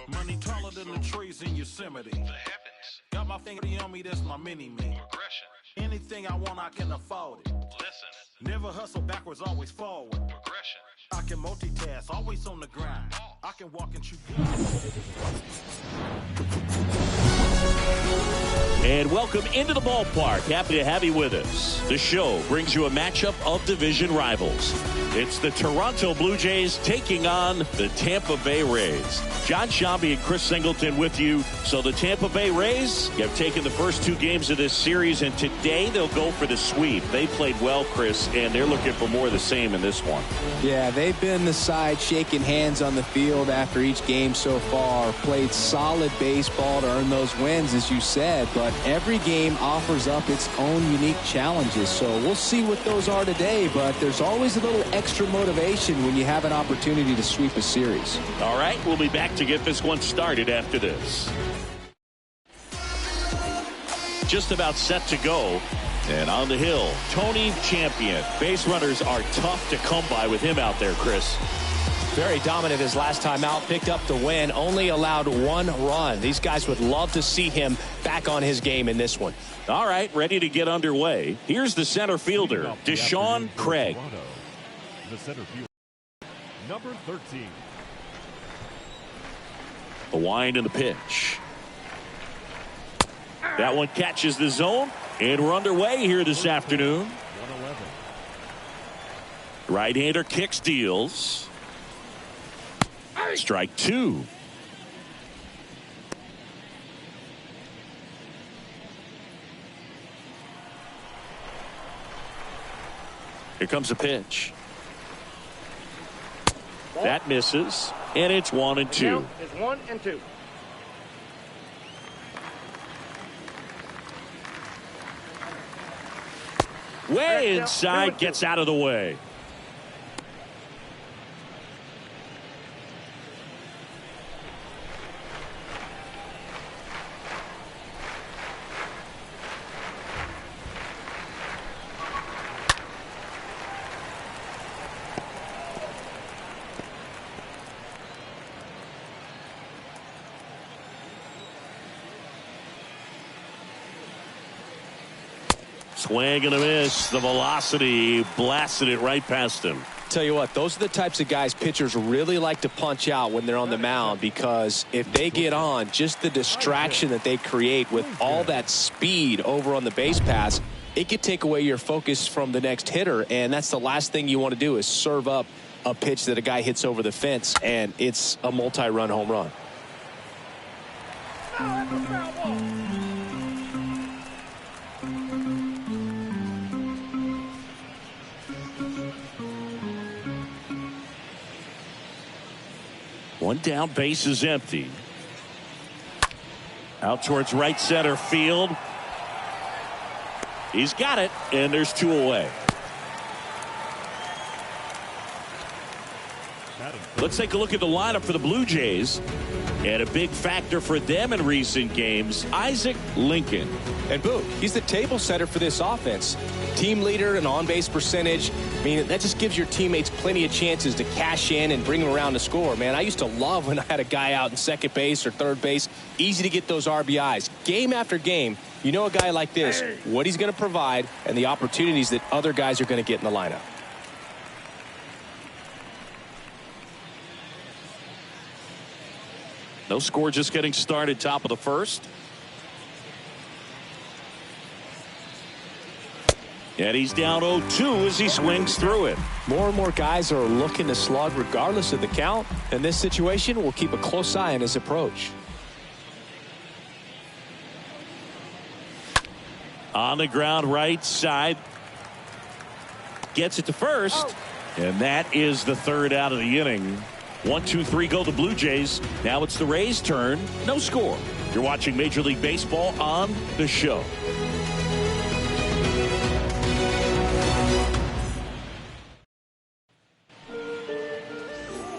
Money taller than the trees in Yosemite. The heavens. Got my finger on me, that's my mini-me. Progression. Anything I want, I can afford it. Listen. Never hustle backwards, always forward. Progression. I can multitask, always on the grind. I can walk and chew. And welcome into the ballpark. Happy to have you with us. The show brings you a matchup of division rivals. It's the Toronto Blue Jays taking on the Tampa Bay Rays. John Shambi and Chris Singleton with you. So the Tampa Bay Rays have taken the first two games of this series, and today they'll go for the sweep. They played well, Chris, and they're looking for more of the same in this one. Yeah, they've been the side shaking hands on the field after each game so far. Played solid baseball to earn those wins, as you said, but every game offers up its own unique challenges. So we'll see what those are today, but there's always a little extra motivation when you have an opportunity to sweep a series. All right, we'll be back to get this one started after this. Just about set to go. And on the hill, Tony Champion. Base runners are tough to come by with him out there, Chris. Very dominant his last time out, picked up the win, only allowed one run. These guys would love to see him back on his game in this one. All right, ready to get underway. Here's the center fielder, Deshaun Craig. The center fielder, number 13. The wind and the pitch. That one catches the zone, and we're underway here this afternoon. 111. Right-hander kicks, deals. Strike two. Here comes a pitch. That misses, and it's 1-2. It's 1-2. Way inside, gets out of the way. Swing and a miss. The velocity blasted it right past him. Tell you what, those are the types of guys pitchers really like to punch out when they're on the mound, because if they get on, just the distraction that they create with all that speed over on the base pass, it could take away your focus from the next hitter, and that's the last thing you want to do is serve up a pitch that a guy hits over the fence, and it's a multi-run home run. One down, base is empty. Out towards right center field. He's got it, and there's two away. Let's take a look at the lineup for the Blue Jays. And a big factor for them in recent games, Isaac Lincoln. And boom, he's the table setter for this offense. Team leader and on-base percentage. I mean, that just gives your teammates plenty of chances to cash in and bring them around to score. Man, I used to love when I had a guy out in second base or third base. Easy to get those RBIs. Game after game, you know a guy like this, what he's going to provide and the opportunities that other guys are going to get in the lineup. No score, just getting started, top of the first. And he's down 0-2 as he swings through it. More and more guys are looking to slug regardless of the count. In this situation, we'll keep a close eye on his approach. On the ground, right side. Gets it to first. And that is the third out of the inning. 1, 2, 3 go the Blue Jays. Now it's the Rays' turn. No score. You're watching Major League Baseball on The Show.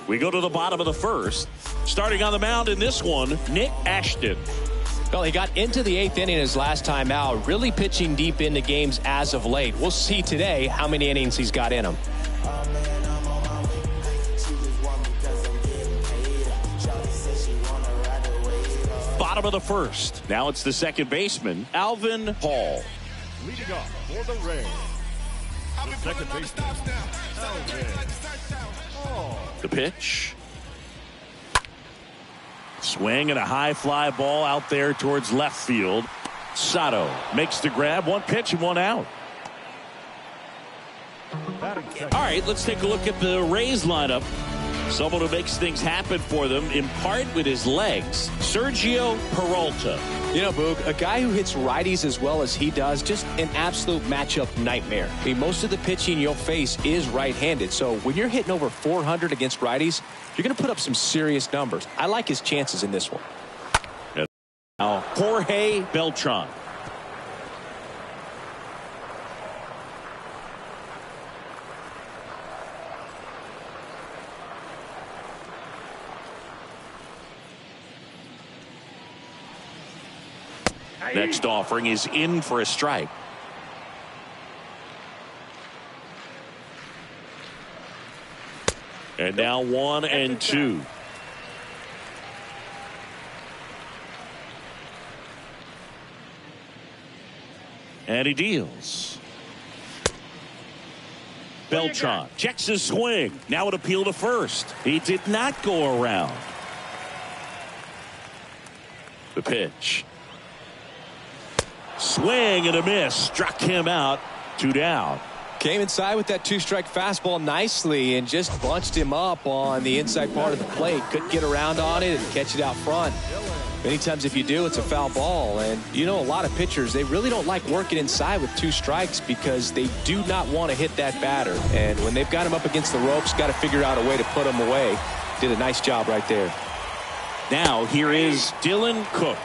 We go to the bottom of the first. Starting on the mound in this one, Nick Ashton. Well, he got into the 8th inning his last time out, really pitching deep into games as of late. We'll see today how many innings he's got in him. Bottom of the first. Now it's the second baseman, Alvin Hall. Leading off for the Rays, the second baseman, Alvin Hall. The pitch. Swing and a high fly ball out there towards left field. Sato makes the grab. One pitch and one out. All right, let's take a look at the Rays lineup. Someone who makes things happen for them, in part with his legs, Sergio Peralta. You know, Boog, a guy who hits righties as well as he does, just an absolute matchup nightmare. I mean, most of the pitching you'll face is right-handed. So when you're hitting over 400 against righties, you're going to put up some serious numbers. I like his chances in this one. Now, Jorge Beltran. Next offering is in for a strike. And now 1-2. And he deals. Beltran checks his swing. Now an appeal to first. He did not go around. The pitch. Swing and a miss. Struck him out. 2 down. Came inside with that 2-strike fastball nicely and just bunched him up on the inside part of the plate. Couldn't get around on it and catch it out front. Many times if you do, it's a foul ball. And you know, a lot of pitchers, they really don't like working inside with 2 strikes because they do not want to hit that batter. And when they've got him up against the ropes, got to figure out a way to put him away. Did a nice job right there. Now here is Dylan Cook.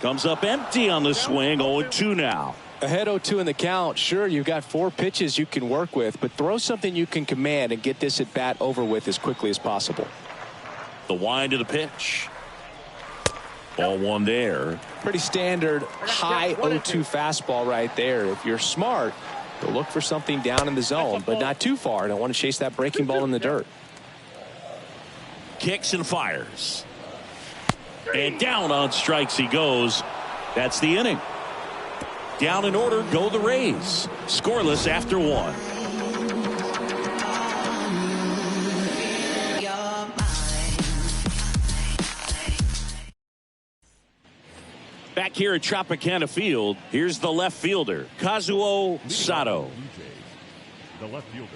Comes up empty on the swing. 0-2 now. Ahead 0-2 in the count. Sure, you've got 4 pitches you can work with, but throw something you can command and get this at bat over with as quickly as possible. The wind of the pitch. Ball 1 there. Pretty standard high 0-2 fastball right there. If you're smart, you'll look for something down in the zone, but not too far. Don't want to chase that breaking ball in the dirt. Kicks and fires. And down on strikes he goes. That's the inning. Down in order go the Rays. Scoreless after 1. Back here at Tropicana Field, here's the left fielder, Kazuo Sato. The left fielder,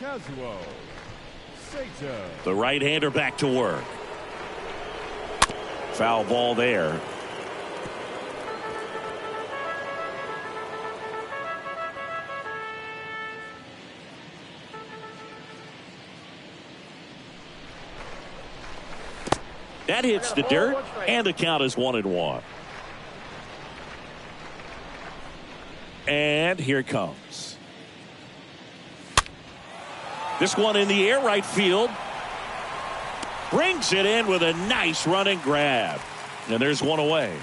Kazuo Sato. The right-hander back to work. Foul ball there. That hits the dirt, and the count is 1-1. And here it comes. This one in the air, right field. Brings it in with a nice running grab. And there's one away.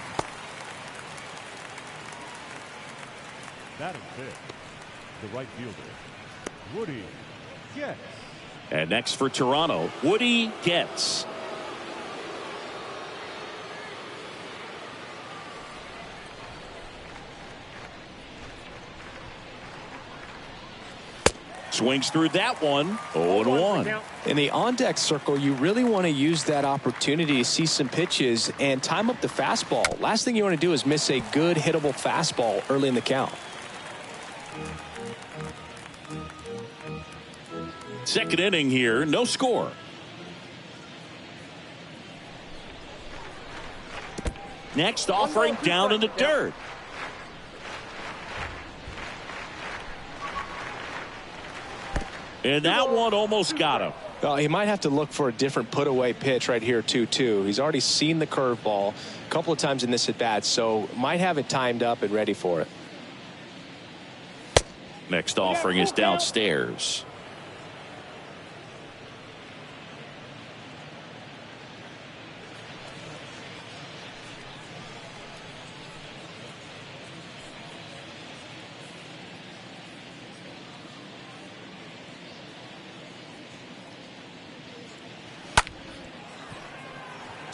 That is it. The right fielder, Woody Getz. And next for Toronto, Woody Getz. Swings through that one. 0-1. In the on-deck circle, you really want to use that opportunity to see some pitches and time up the fastball. Last thing you want to do is miss a good hittable fastball early in the count. Second inning here, no score. Next offering down in the dirt. And that one almost got him. Well, he might have to look for a different put-away pitch right here, 2-2. He's already seen the curveball a couple of times in this at-bat, so might have it timed up and ready for it. Next offering is downstairs.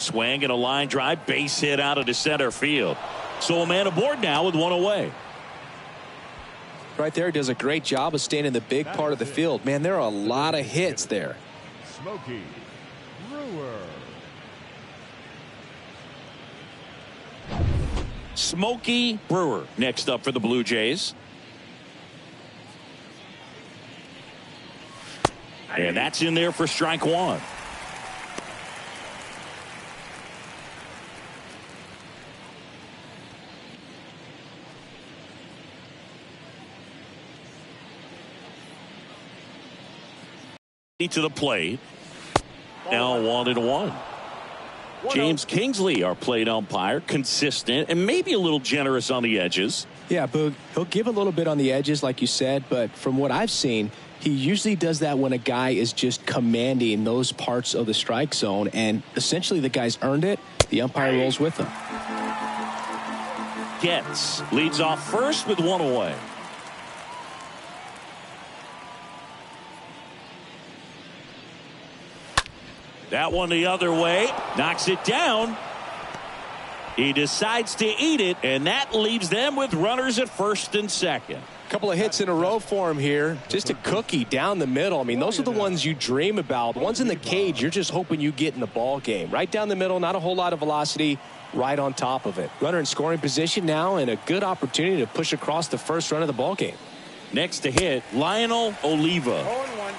Swing and a line drive, base hit out into center field. So a man aboard now with one away. Right there, does a great job of staying in the big part of the field. Man, there are a lot of hits there. Smokey Brewer. Smokey Brewer next up for the Blue Jays. And that's in there for strike one. To the plate. Now 1-1. James Kingsley, our plate umpire, consistent and maybe a little generous on the edges. Yeah, Boog, he'll give a little bit on the edges, like you said, but from what I've seen, he usually does that when a guy is just commanding those parts of the strike zone, and essentially the guy's earned it. The umpire rolls with him. Getz leads off first with one away. That one the other way, knocks it down. He decides to eat it, and that leaves them with runners at first and second. Couple of hits in a row for him here. Just a cookie down the middle. I mean, those are the ones you dream about. The ones in the cage, you're just hoping you get in the ball game. Right down the middle, not a whole lot of velocity, right on top of it. Runner in scoring position now, and a good opportunity to push across the first run of the ball game. Next to hit, Lionel Oliva. 0-1.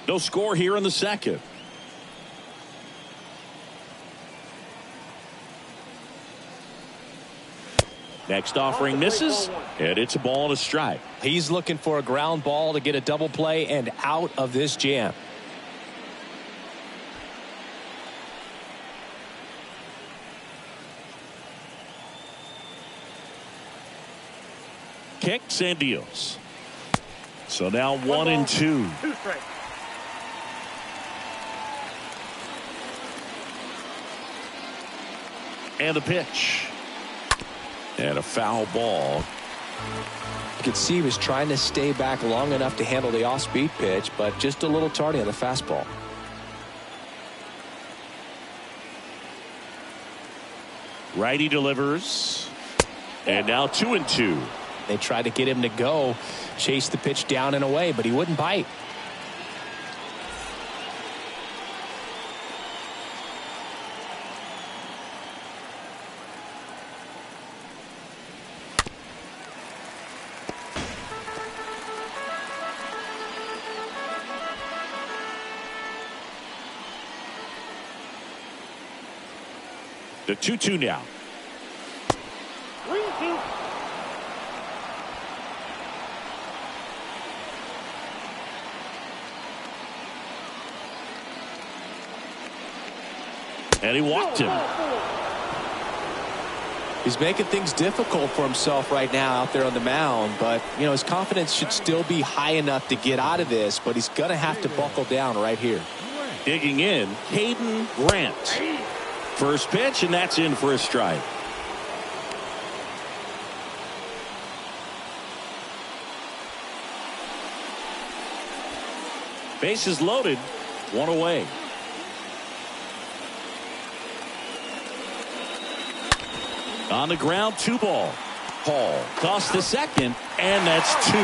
No score here in the second. Next offering misses, and it's a ball and a strike. He's looking for a ground ball to get a double play and out of this jam. Kicks and deals. So now 1-2. And a pitch. And a foul ball. You could see he was trying to stay back long enough to handle the off-speed pitch, but just a little tardy on the fastball. Righty delivers. And now 2-2. They tried to get him to go, chase the pitch down and away, but he wouldn't bite. The 2-2 now. And he walked him. He's making things difficult for himself right now out there on the mound, but you know his confidence should still be high enough to get out of this, but he's gonna have to buckle down right here. Digging in, Caden Grant. First pitch, and that's in for a strike. Bases loaded, one away. On the ground, 2 ball. Paul tossed the second, and that's 2.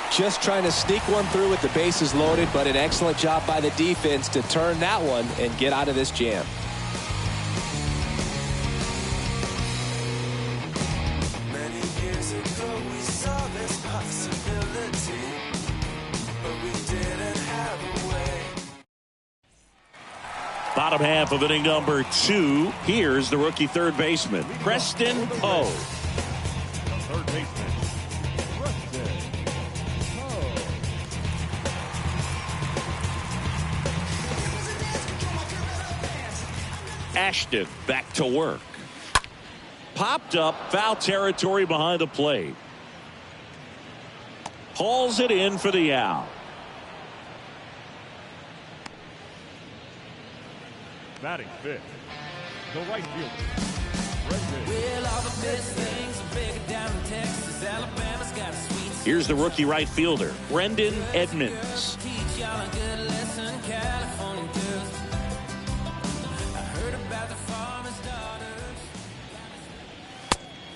Just trying to sneak one through with the bases loaded, but an excellent job by the defense to turn that one and get out of this jam. Many years ago we saw this possibility, but we didn't have a way. Bottom half of inning number 2. Here's the rookie third baseman, Preston Poe. Third baseman, Preston Poe. Ashton back to work. Popped up, foul territory behind the plate. Hauls it in for the out. Batting fifth, the right fielder, Preston. Well, all the best things are bigger down in Texas, Alabama. Here's the rookie right fielder, Brendan Edmonds.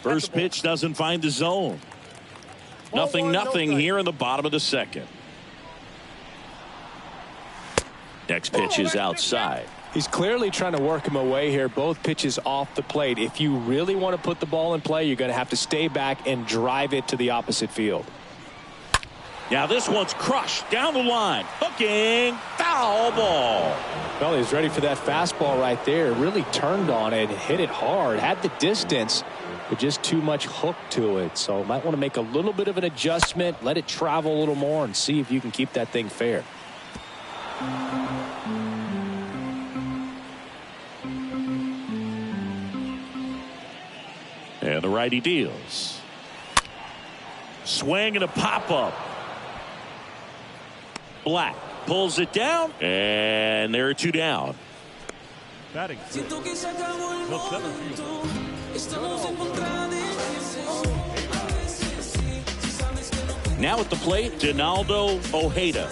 First pitch doesn't find the zone. Nothing here in the bottom of the second. Next pitch is outside. He's clearly trying to work him away here. Both pitches off the plate. If you really want to put the ball in play, you're going to have to stay back and drive it to the opposite field. Now this one's crushed down the line. Hooking, foul ball. Well, he's ready for that fastball right there. Really turned on it, hit it hard, had the distance, but just too much hook to it. So might want to make a little bit of an adjustment, let it travel a little more, and see if you can keep that thing fair. And the righty deals. Swing and a pop-up. Black pulls it down, and there are two down. Batting fifth, the center fielder. Now at the plate, Donaldo Ojeda.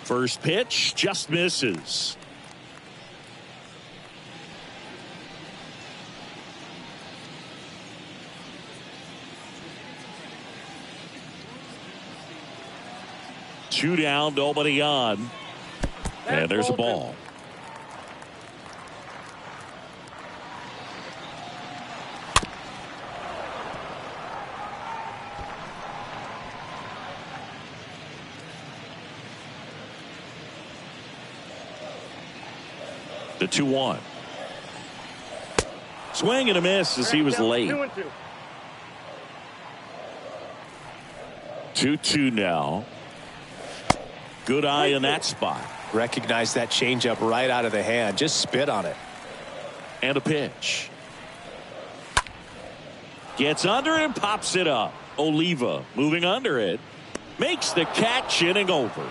First pitch just misses. Two down, nobody on. And there's a ball. The 2-1. Swing and a miss as he was late. 2-2 now. Good eye in that spot. Recognize that changeup right out of the hand. Just spit on it. And a pitch. Gets under it and pops it up. Oliva moving under it. Makes the catch, inning over.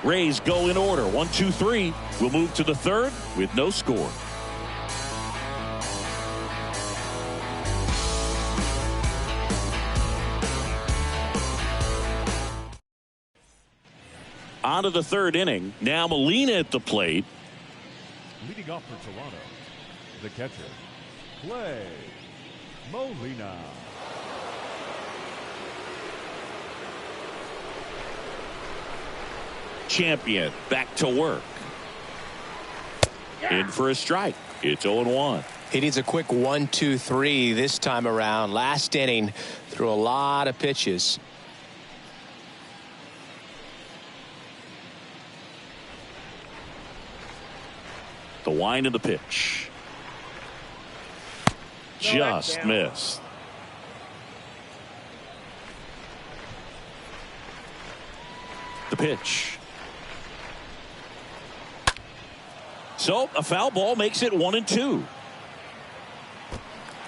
Rays go in order. 1, 2, 3. We'll move to the third with no score. On to the third inning. Now Molina at the plate. Leading off for Toronto, the catcher, Clay Molina. Champion back to work. In for a strike. It's 0-1. He needs a quick 1, 2, 3 this time around. Last inning, threw a lot of pitches. The wind of the pitch. Just missed. The pitch. So a foul ball makes it 1-2.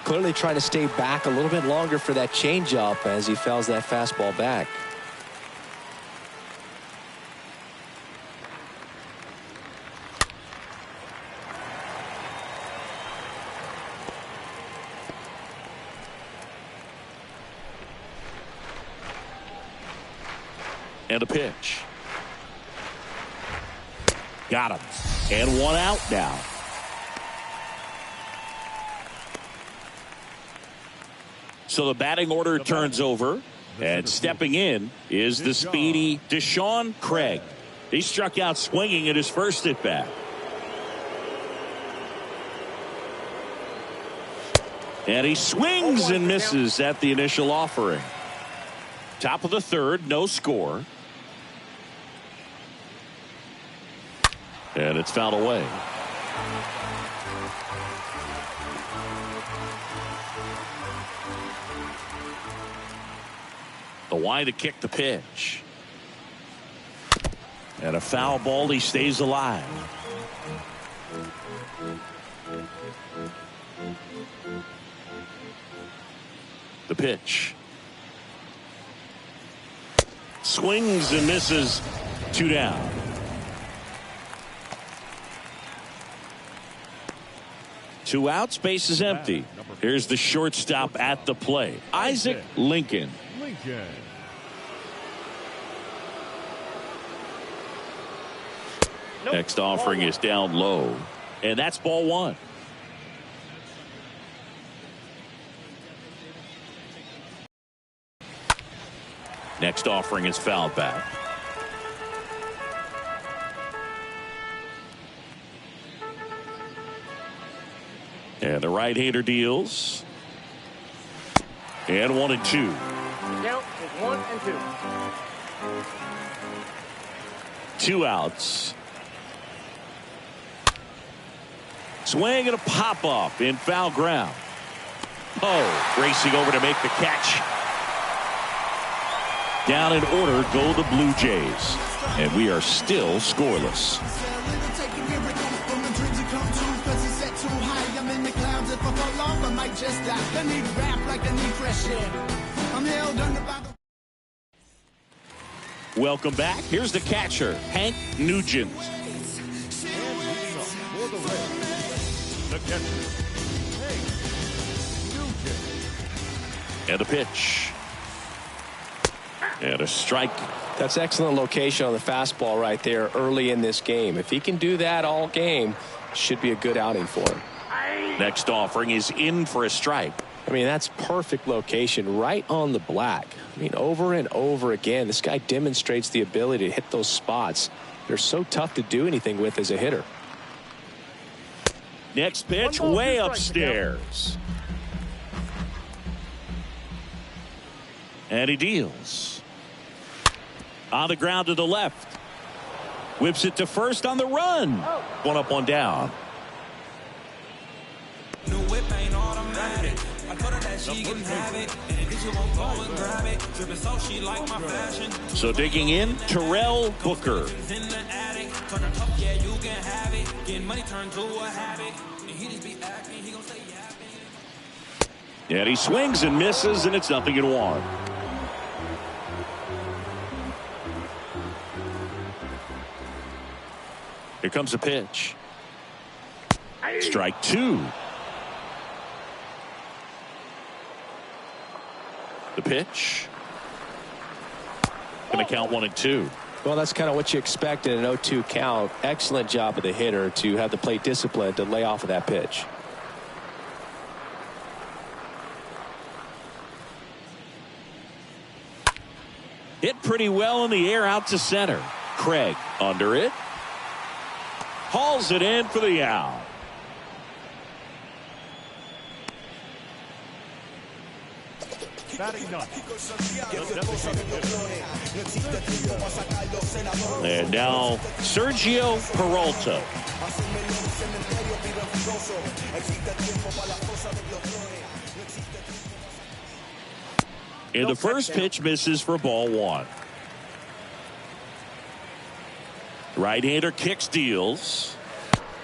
Clearly trying to stay back a little bit longer for that changeup as he fouls that fastball back. And a pitch. Got him. And one out now. So the batting order turns over. And stepping in is the speedy Deshaun Craig. He struck out swinging at his first at bat. And he swings and misses at the initial offering. Top of the third, no score. And it's fouled away. The wind to kick the pitch. And a foul ball, he stays alive. The pitch. Swings and misses. 2 down. 2 outs, base is empty. Here's the shortstop at the plate, Isaac Lincoln. Next offering is down low, and that's ball 1. Next offering is fouled back. And the right-hander deals. And 1 and 2. Count is 1 and 2. 2 outs. Swing and a pop-up in foul ground. Oh, racing over to make the catch. Down in order go the Blue Jays. And we are still scoreless. Welcome back. Here's the catcher, Hank Nugent. And a pitch. And a strike. That's excellent location on the fastball right there early in this game. If he can do that all game, should be a good outing for him. Next offering is in for a strike. I mean, that's perfect location right on the black. I mean, over and over again, this guy demonstrates the ability to hit those spots. They're so tough to do anything with as a hitter. Next pitch way upstairs. And he deals. On the ground to the left. Whips it to first on the run. 1 up, 1 down. New whip ain't automatic. I told her that she can have it. And if she won't go and grab it. Drippin' so she like my fashion. So digging in, Terrell Booker. In the attic. Turn her tough, yeah, you can have it. Getting money turned to a habit. And he just be acting, he gon' say yapping. And he swings and misses, and it's 0-1. Here comes a pitch. Strike 2. The pitch. Going to count 1 and 2. Well, that's kind of what you expect in an 0-2 count. Excellent job of the hitter to have the plate discipline to lay off of that pitch. Hit pretty well in the air out to center. Craig under it. Hauls it in for the out. And now Sergio Peralta. And the first pitch misses for ball 1. Right-hander kicks, deals,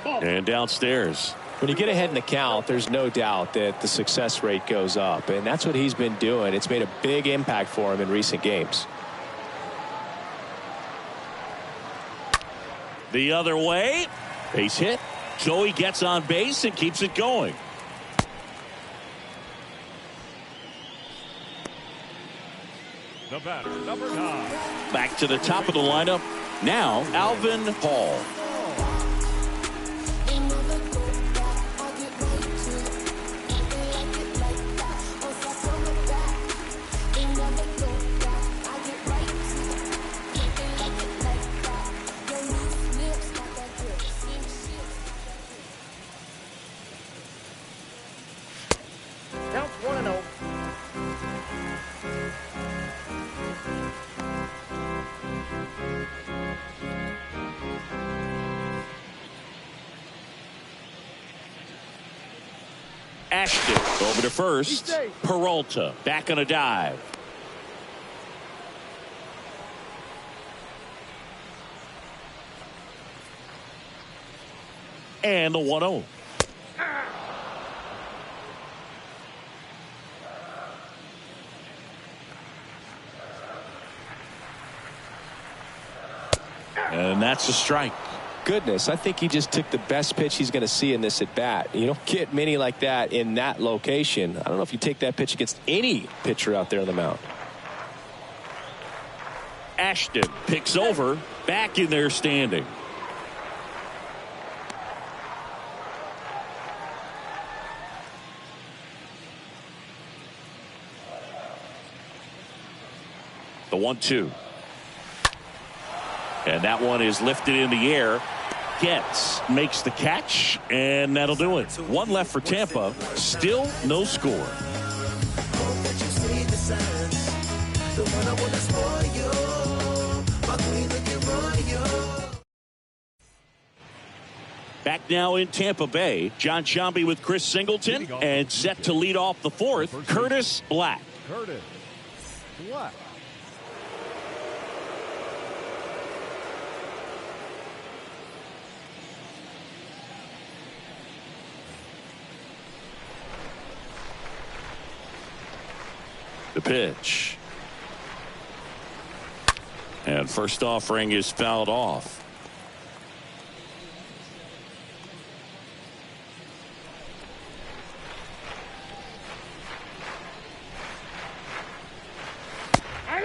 and downstairs. When you get ahead in the count, there's no doubt that the success rate goes up, and that's what he's been doing. It's made a big impact for him in recent games. The other way, base hit. So he gets on base and keeps it going. The batter, number 9. Back to the top of the lineup. Now, Alvin Hall. Count 1 and 0. Ashton over to first. Peralta back on a dive. And the 1-0. And that's a strike. goodness, I think he just took the best pitch he's going to see in this at bat. You don't get many like that in that location. I don't know if you take that pitch against any pitcher out there on the mound. Ashton picks over, back in there standing. The 1-2. And that one is lifted in the air. Getz makes the catch, and that'll do it. One left for Tampa. Still no score. Back now in Tampa Bay. John Sciambi with Chris Singleton, and set to lead off the fourth, Curtis Black. Curtis Black. The pitch. And first offering is fouled off.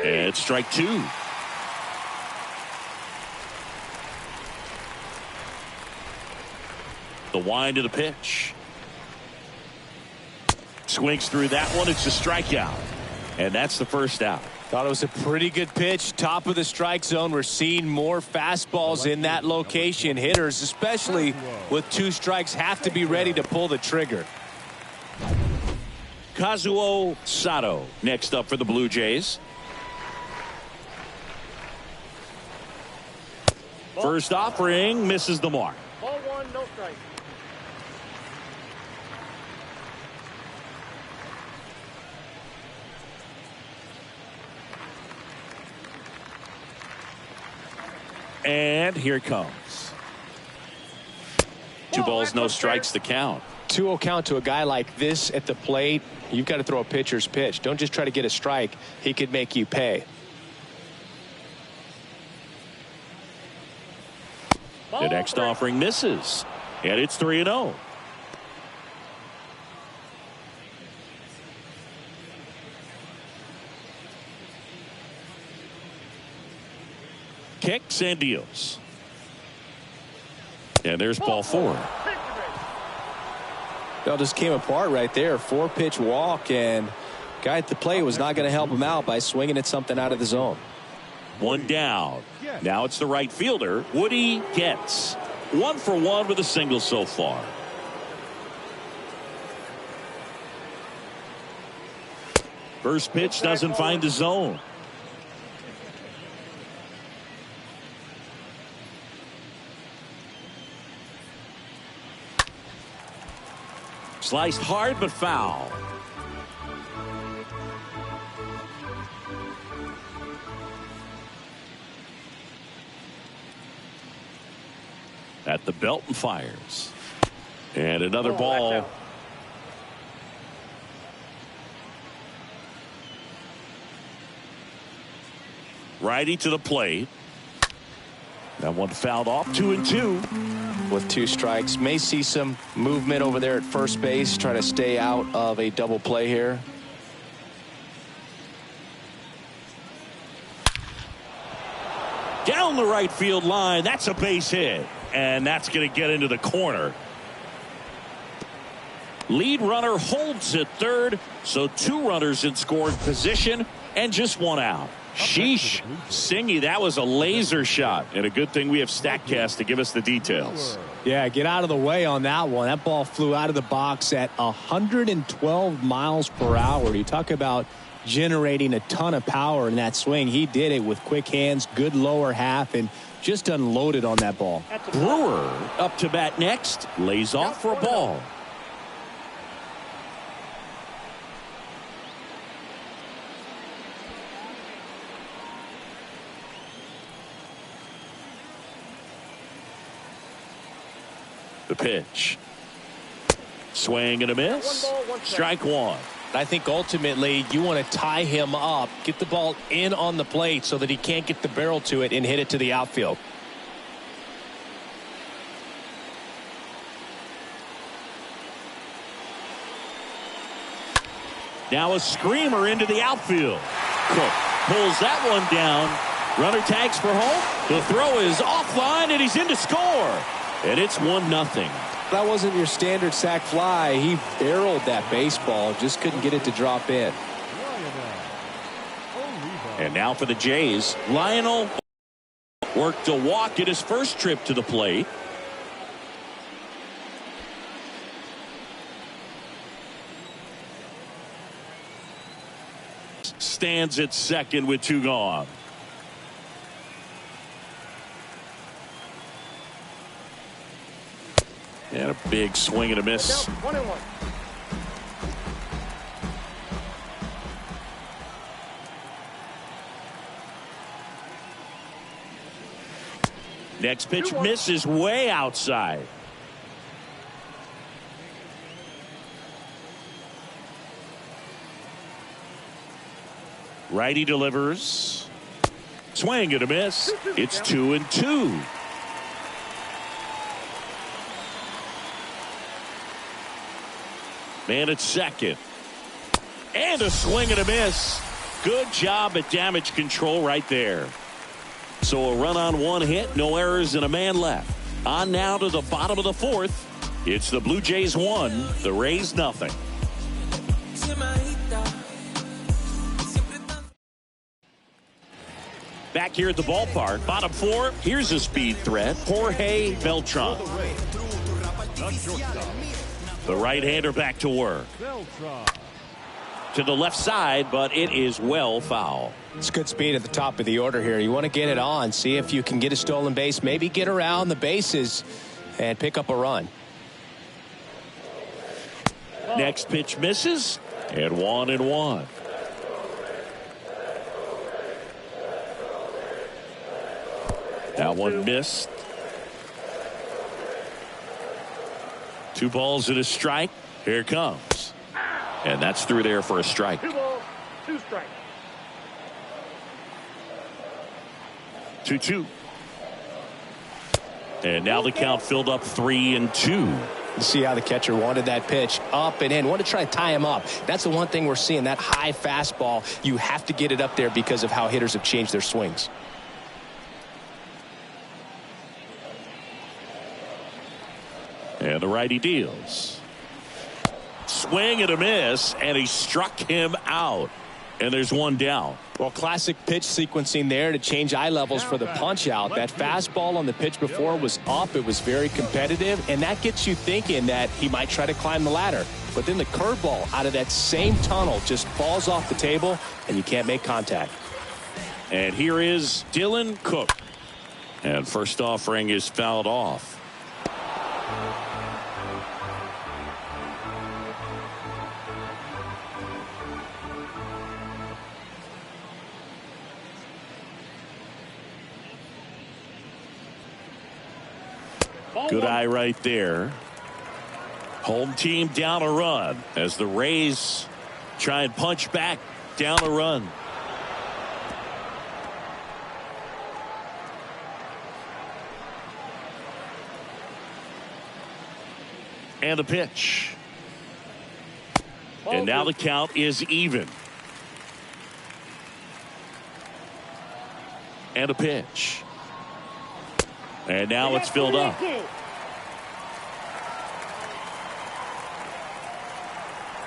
And strike two. The wind of the pitch. Swings through that one. It's a strikeout. And that's the first out. Thought it was a pretty good pitch. Top of the strike zone. We're seeing more fastballs in that location. Hitters, especially with two strikes, have to be ready to pull the trigger. Kazuo Sato next up for the Blue Jays. First offering misses the mark. Ball one, no strike. And here it comes. Two balls, no strikes to count. 2-0 count to a guy like this at the plate. You've got to throw a pitcher's pitch. Don't just try to get a strike. He could make you pay. The next offering misses. And it's 3-0. Kicks and deals. And there's ball four. That just came apart right there. 4-pitch walk, and guy at the plate was not going to help him out by swinging at something out of the zone. One down. Now it's the right fielder, Woody Getz. 1 for 1 with a single so far. First pitch doesn't find the zone. Sliced hard but foul. At the belt and fires. And another ball. Righty to the plate. That one fouled off. 2-2. With 2 strikes. May see some movement over there at first base. Trying to stay out of a double play here. Down the right field line. That's a base hit. And that's going to get into the corner. Lead runner holds at third. So 2 runners in scoring position and just 1 out. Sheesh. Singy, that was a laser shot. And a good thing we have StatCast to give us the details. Yeah, get out of the way on that one. That ball flew out of the box at 112 miles per hour. You talk about generating a ton of power in that swing. He did it with quick hands, good lower half, and just unloaded on that ball. Brewer up to bat next. Lays off for a ball. The pitch. Swing and a miss. Strike one. I think ultimately you want to tie him up, get the ball in on the plate so that he can't get the barrel to it and hit it to the outfield. Now a screamer into the outfield. Cook pulls that one down. Runner tags for home. The throw is offline, and he's in to score. And it's 1-0. That wasn't your standard sac fly. He barreled that baseball, just couldn't get it to drop in. And now for the Jays, Lionel worked a walk at his first trip to the plate. Stands at second with 2 gone. And a big swing and a miss. 1-1. Next pitch misses way outside. Righty delivers. Swing and a miss. It's 2-2. Man at second. And a swing and a miss. Good job at damage control right there. So a run on 1 hit, no errors, and a man left. On now to the bottom of the 4th. It's the Blue Jays 1, the Rays 0. Back here at the ballpark, bottom 4, here's a speed threat, Jorge Beltran. The right-hander back to work. To the left side, but it is well foul. It's good speed at the top of the order here. You want to get it on, see if you can get a stolen base, maybe get around the bases and pick up a run. Next pitch misses, and 1-1. That one missed. 2 balls and a strike. Here it comes. And that's through there for a strike. 2 balls, 2 strikes. 2-2. And now the count filled up 3-2. You see how the catcher wanted that pitch up and in. Want to try to tie him up. That's the one thing we're seeing, that high fastball. You have to get it up there because of how hitters have changed their swings. And the righty deals. Swing and a miss, and he struck him out. And there's 1 down. Well, classic pitch sequencing there to change eye levels for the punch out. That fastball on the pitch before was up. It was very competitive, and that gets you thinking that he might try to climb the ladder. But then the curveball out of that same tunnel just falls off the table, and you can't make contact. And here is Dylan Cook. And first offering is fouled off. Good eye right there. Home team down a run as the Rays try and punch back down a run. And a pitch. And now the count is even. And a pitch. And now it's filled up.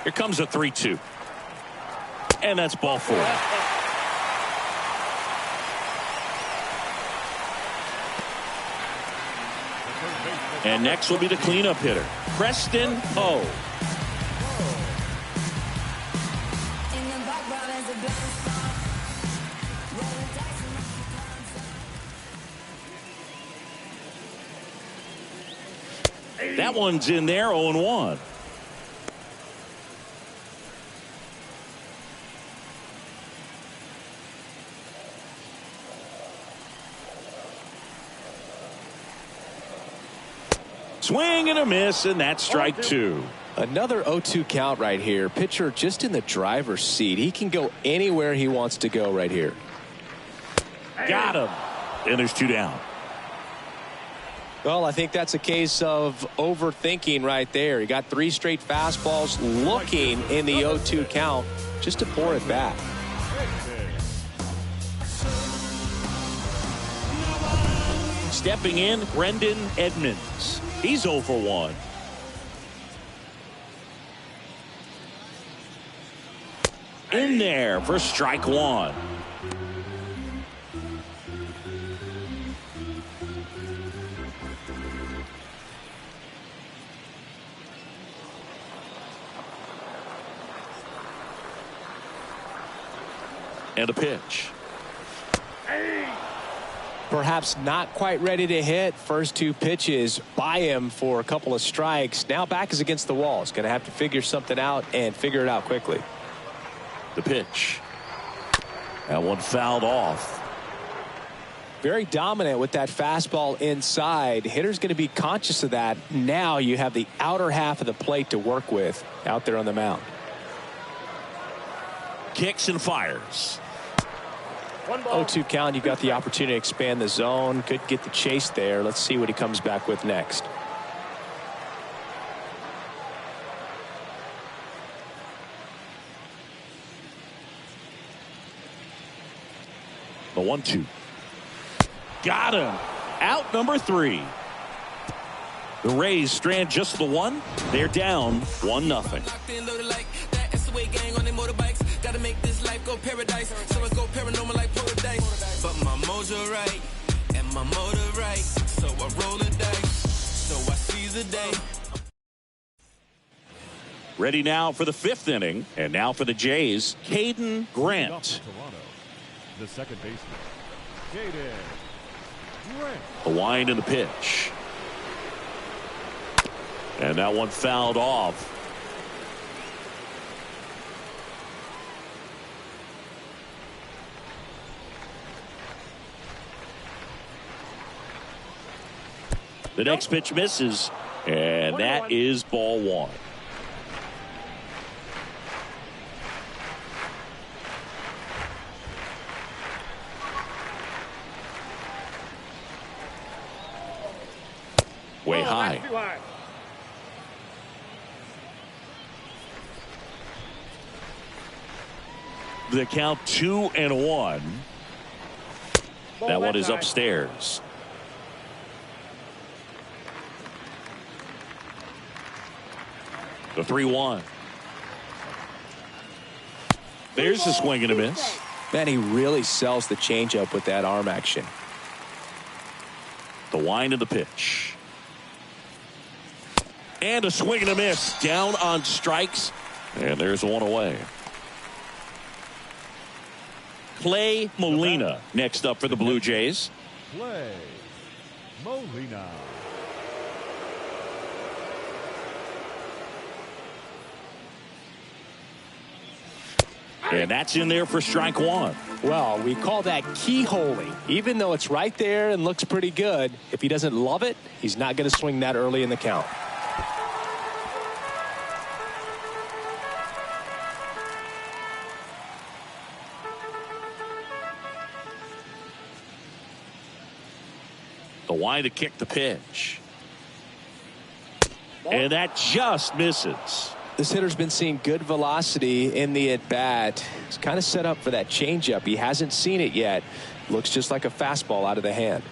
Here comes a 3-2. And that's ball 4. And next will be the cleanup hitter, Preston Ho. That one's in there, 0-1. Swing and a miss, and that's strike 2. Another 0-2 count right here. Pitcher just in the driver's seat. He can go anywhere he wants to go right here. Got him. And there's 2 down. Well, I think that's a case of overthinking right there. He got 3 straight fastballs looking in the 0-2 count just to pour it back. Stepping in, Brendan Edmonds. He's 0 for 1. In there for strike 1. And a pitch. Perhaps not quite ready to hit. First 2 pitches by him for a couple of strikes. Now back is against the wall. He's going to have to figure something out and figure it out quickly. The pitch. That one fouled off. Very dominant with that fastball inside. Hitter's going to be conscious of that. Now you have the outer half of the plate to work with out there on the mound. Kicks and fires. 0-2 count. You've got the opportunity to expand the zone. Could get the chase there. Let's see what he comes back with next. The 1-2. Got him. Out number 3. The Rays strand just the 1. They're down 1-0. Gotta make this life go paradise, so I go paranormal like paradise. But my mojo right, and my motor right, so I roll the dice, so I seize the day. Ready now for the 5th inning, and now for the Jays, Caden Grant. Toronto, the second baseman, Caden Grant. The wind and the pitch. And that one fouled off. The next pitch misses, and that is ball 1. Way high. The count 2-1. That one is upstairs. The 3-1. There's the swing and a miss. Man, he really sells the changeup with that arm action. The wind of the pitch. And a swing and a miss. Down on strikes. And there's one away. Clay Molina next up for the Blue Jays. Clay Molina. And that's in there for strike 1. Well, we call that keyholing. Even though it's right there and looks pretty good, if he doesn't love it, he's not going to swing that early in the count. The wind to kick the pitch. And that just misses. This hitter's been seeing good velocity in the at-bat. He's kind of set up for that changeup. He hasn't seen it yet. Looks just like a fastball out of the hand.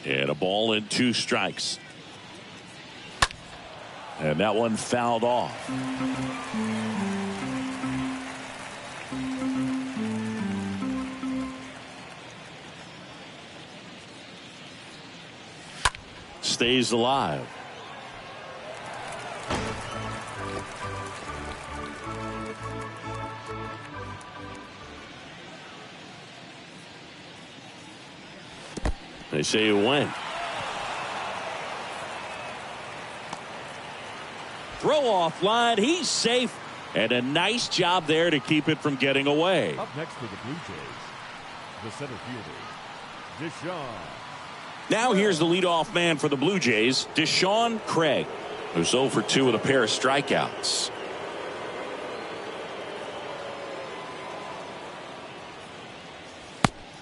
And a ball and 2 strikes. And that one fouled off. Stays alive. They say it went. Throw off line. He's safe. And a nice job there to keep it from getting away. Up next for the Blue Jays, the center fielder, Deshaun. Now here's the leadoff man for the Blue Jays, Deshaun Craig, who's 0 for 2 with a pair of strikeouts.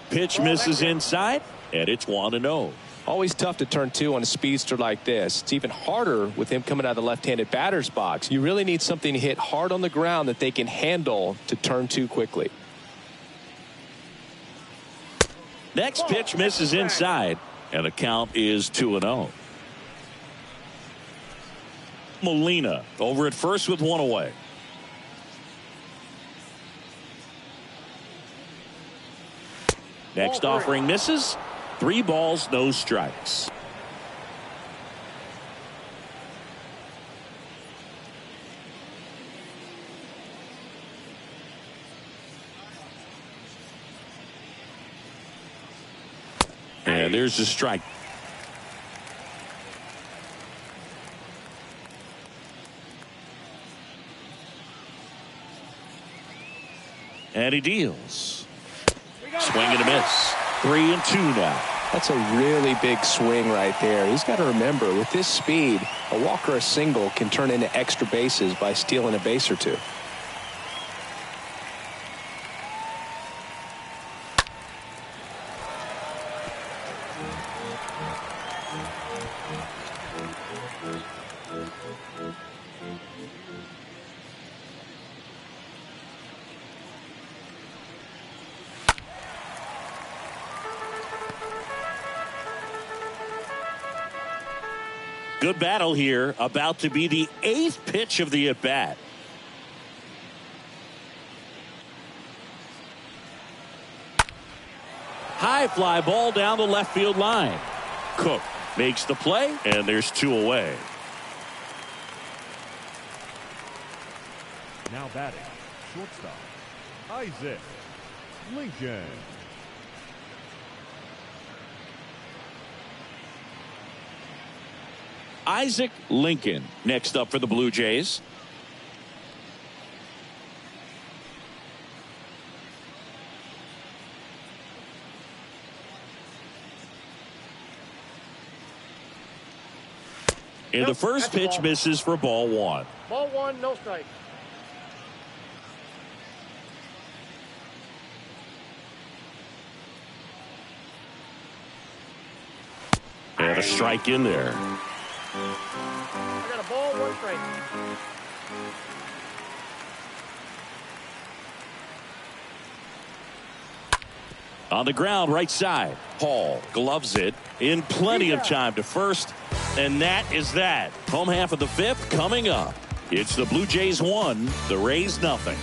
Pitch misses inside, and it's 1-0. Always tough to turn 2 on a speedster like this. It's even harder with him coming out of the left-handed batter's box. You really need something to hit hard on the ground that they can handle to turn 2 quickly. Next pitch misses inside, and the count is 2-0. Molina over at first with 1 away. Next offering misses. 3 balls, no strikes. And there's the strike. And he deals. Swing and a miss. 3-2 now. That's a really big swing right there. He's got to remember, with this speed, a walk or a single can turn into extra bases by stealing a base or 2. Good battle here, about to be the 8th pitch of the at-bat. High fly ball down the left field line. Cook makes the play, and there's 2 away. Now batting, shortstop, Isaac Lincoln. Isaac Lincoln next up for the Blue Jays. And the first pitch misses for ball 1. Ball 1, no strike. And a strike in there. I got a ball, 1 strike. On the ground, right side. Hall gloves it in plenty of time to first. And that is that. Home half of the 5th coming up. It's the Blue Jays 1, the Rays nothing.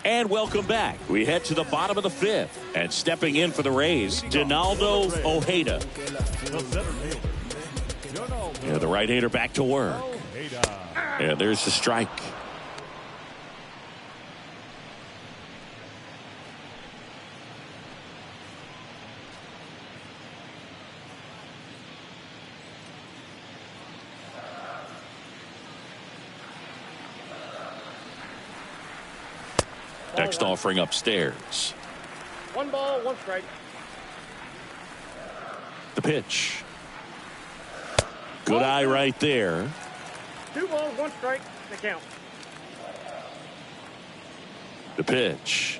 And welcome back. We head to the bottom of the 5th. And stepping in for the Rays, Donaldo Ojeda. Yeah, the right-hander back to work. And there's the strike. Next offering upstairs. 1 ball, 1 strike. The pitch. Good eye right there. 2 balls, 1 strike. The count. The pitch.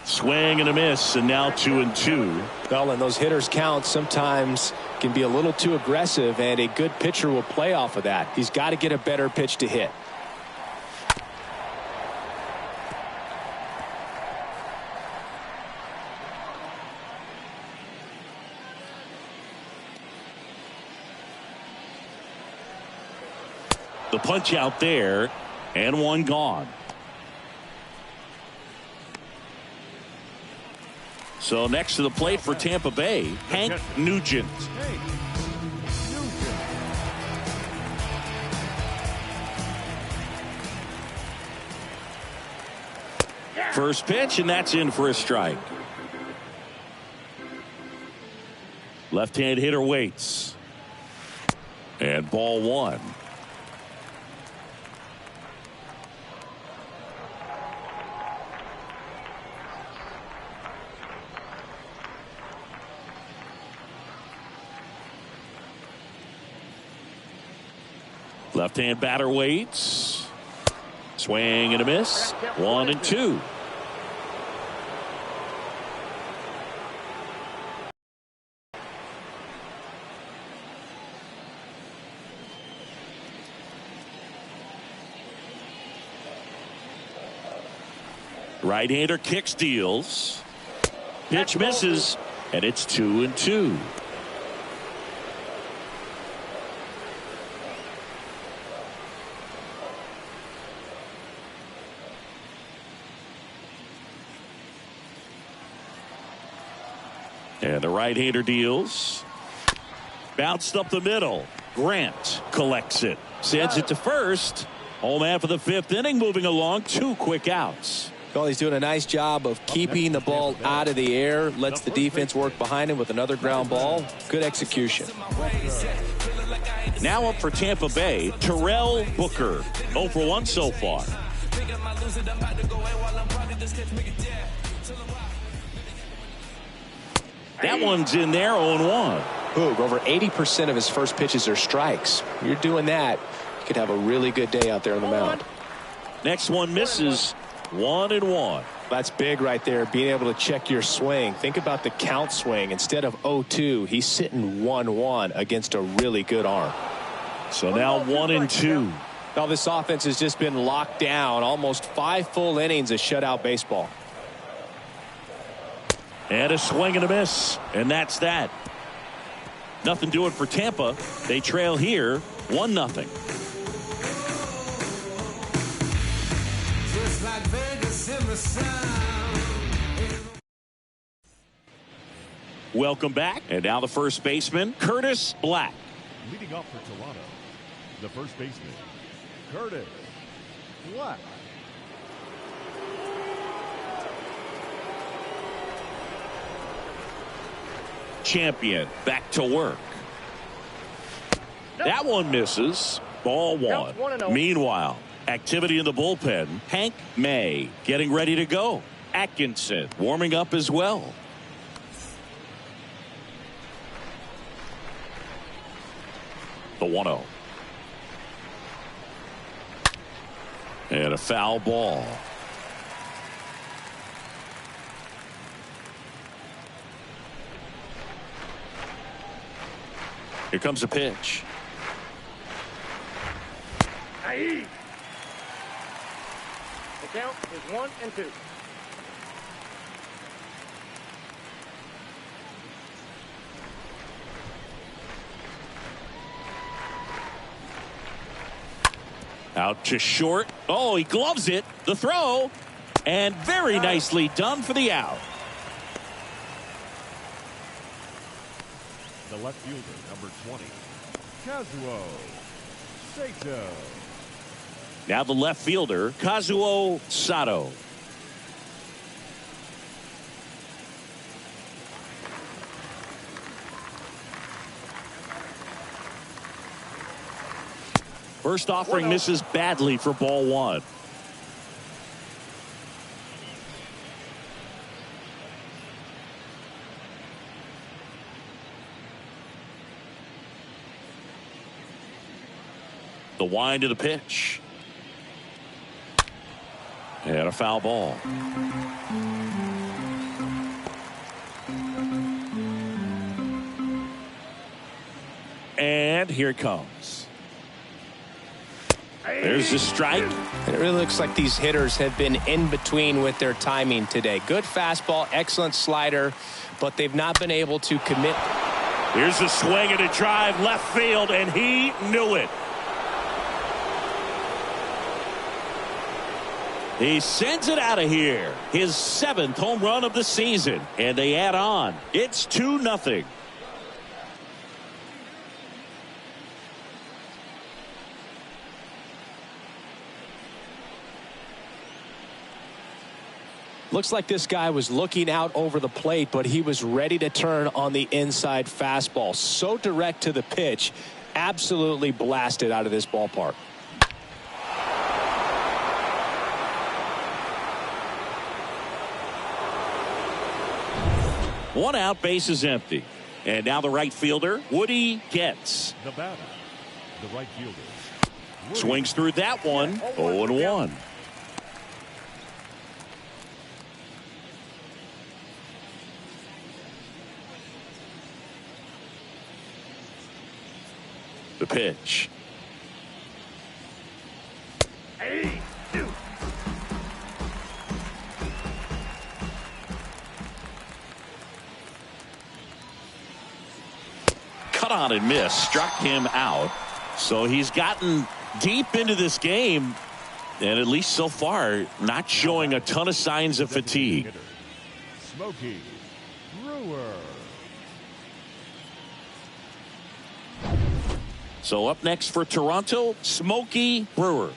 Swing and a miss, and now 2-2. Well, and those hitters count sometimes can be a little too aggressive, and a good pitcher will play off of that. He's got to get a better pitch to hit. The punch out there, and 1 gone. So next to the plate for Tampa Bay, Hank Nugent. First pitch, and that's in for a strike. Left-hand hitter waits. And ball 1. Left-hand batter waits. Swing and a miss. 1-2. Right-hander kicks, deals. Pitch misses, and it's 2-2. And the right-hander deals. Bounced up the middle. Grant collects it. Sends it to first. Home man for the 5th inning, moving along. 2 quick outs. Well, he's doing a nice job of keeping the ball out of the air. Lets the defense work behind him with another ground ball. Good execution. Now up for Tampa Bay, Terrell Booker. 0 for 1 so far. That one's in there, 0-1. Boog, over 80% of his first pitches are strikes. You're doing that, you could have a really good day out there on the mound. Next one misses. 1-1. That's big right there, being able to check your swing. Think about the count swing. Instead of 0-2, he's sitting 1-1 against a really good arm. So now 1-2. Now this offense has just been locked down. Almost 5 full innings of shutout baseball. And a swing and a miss. And that's that. Nothing doing for Tampa. They trail here 1-0. Like Vegas in the sun. Welcome back. And now the first baseman, Curtis Black. Leading off for Toronto, the first baseman, Curtis Black. Champion back to work. That one misses. Ball 1. Meanwhile, activity in the bullpen. Hank May getting ready to go. Atkinson warming up as well. The 1-0. And a foul ball. Here comes a pitch. The count is 1-2. Out to short. Oh, he gloves it. The throw. And very nicely done for the out. The left fielder, number 20, Kazuo Sato. Now the left fielder, Kazuo Sato. First offering misses badly for ball 1. The wind of the pitch. And a foul ball. And here it comes. There's a strike. It really looks like these hitters have been in between with their timing today. Good fastball, excellent slider, but they've not been able to commit. Here's a swing and a drive left field, and he knew it. He sends it out of here. His 7th home run of the season. And they add on. It's 2-0. Looks like this guy was looking out over the plate, but he was ready to turn on the inside fastball. So direct to the pitch. Absolutely blasted out of this ballpark. One out, base is empty. And now the right fielder, Woody Getz. The batter, the right fielder, Swings through that one. 0-1. The pitch. Cut on and miss. Struck him out. So he's gotten deep into this game, and at least so far, not showing a ton of signs of fatigue. Smokey Brewer. So up next for Toronto, Smokey Brewer.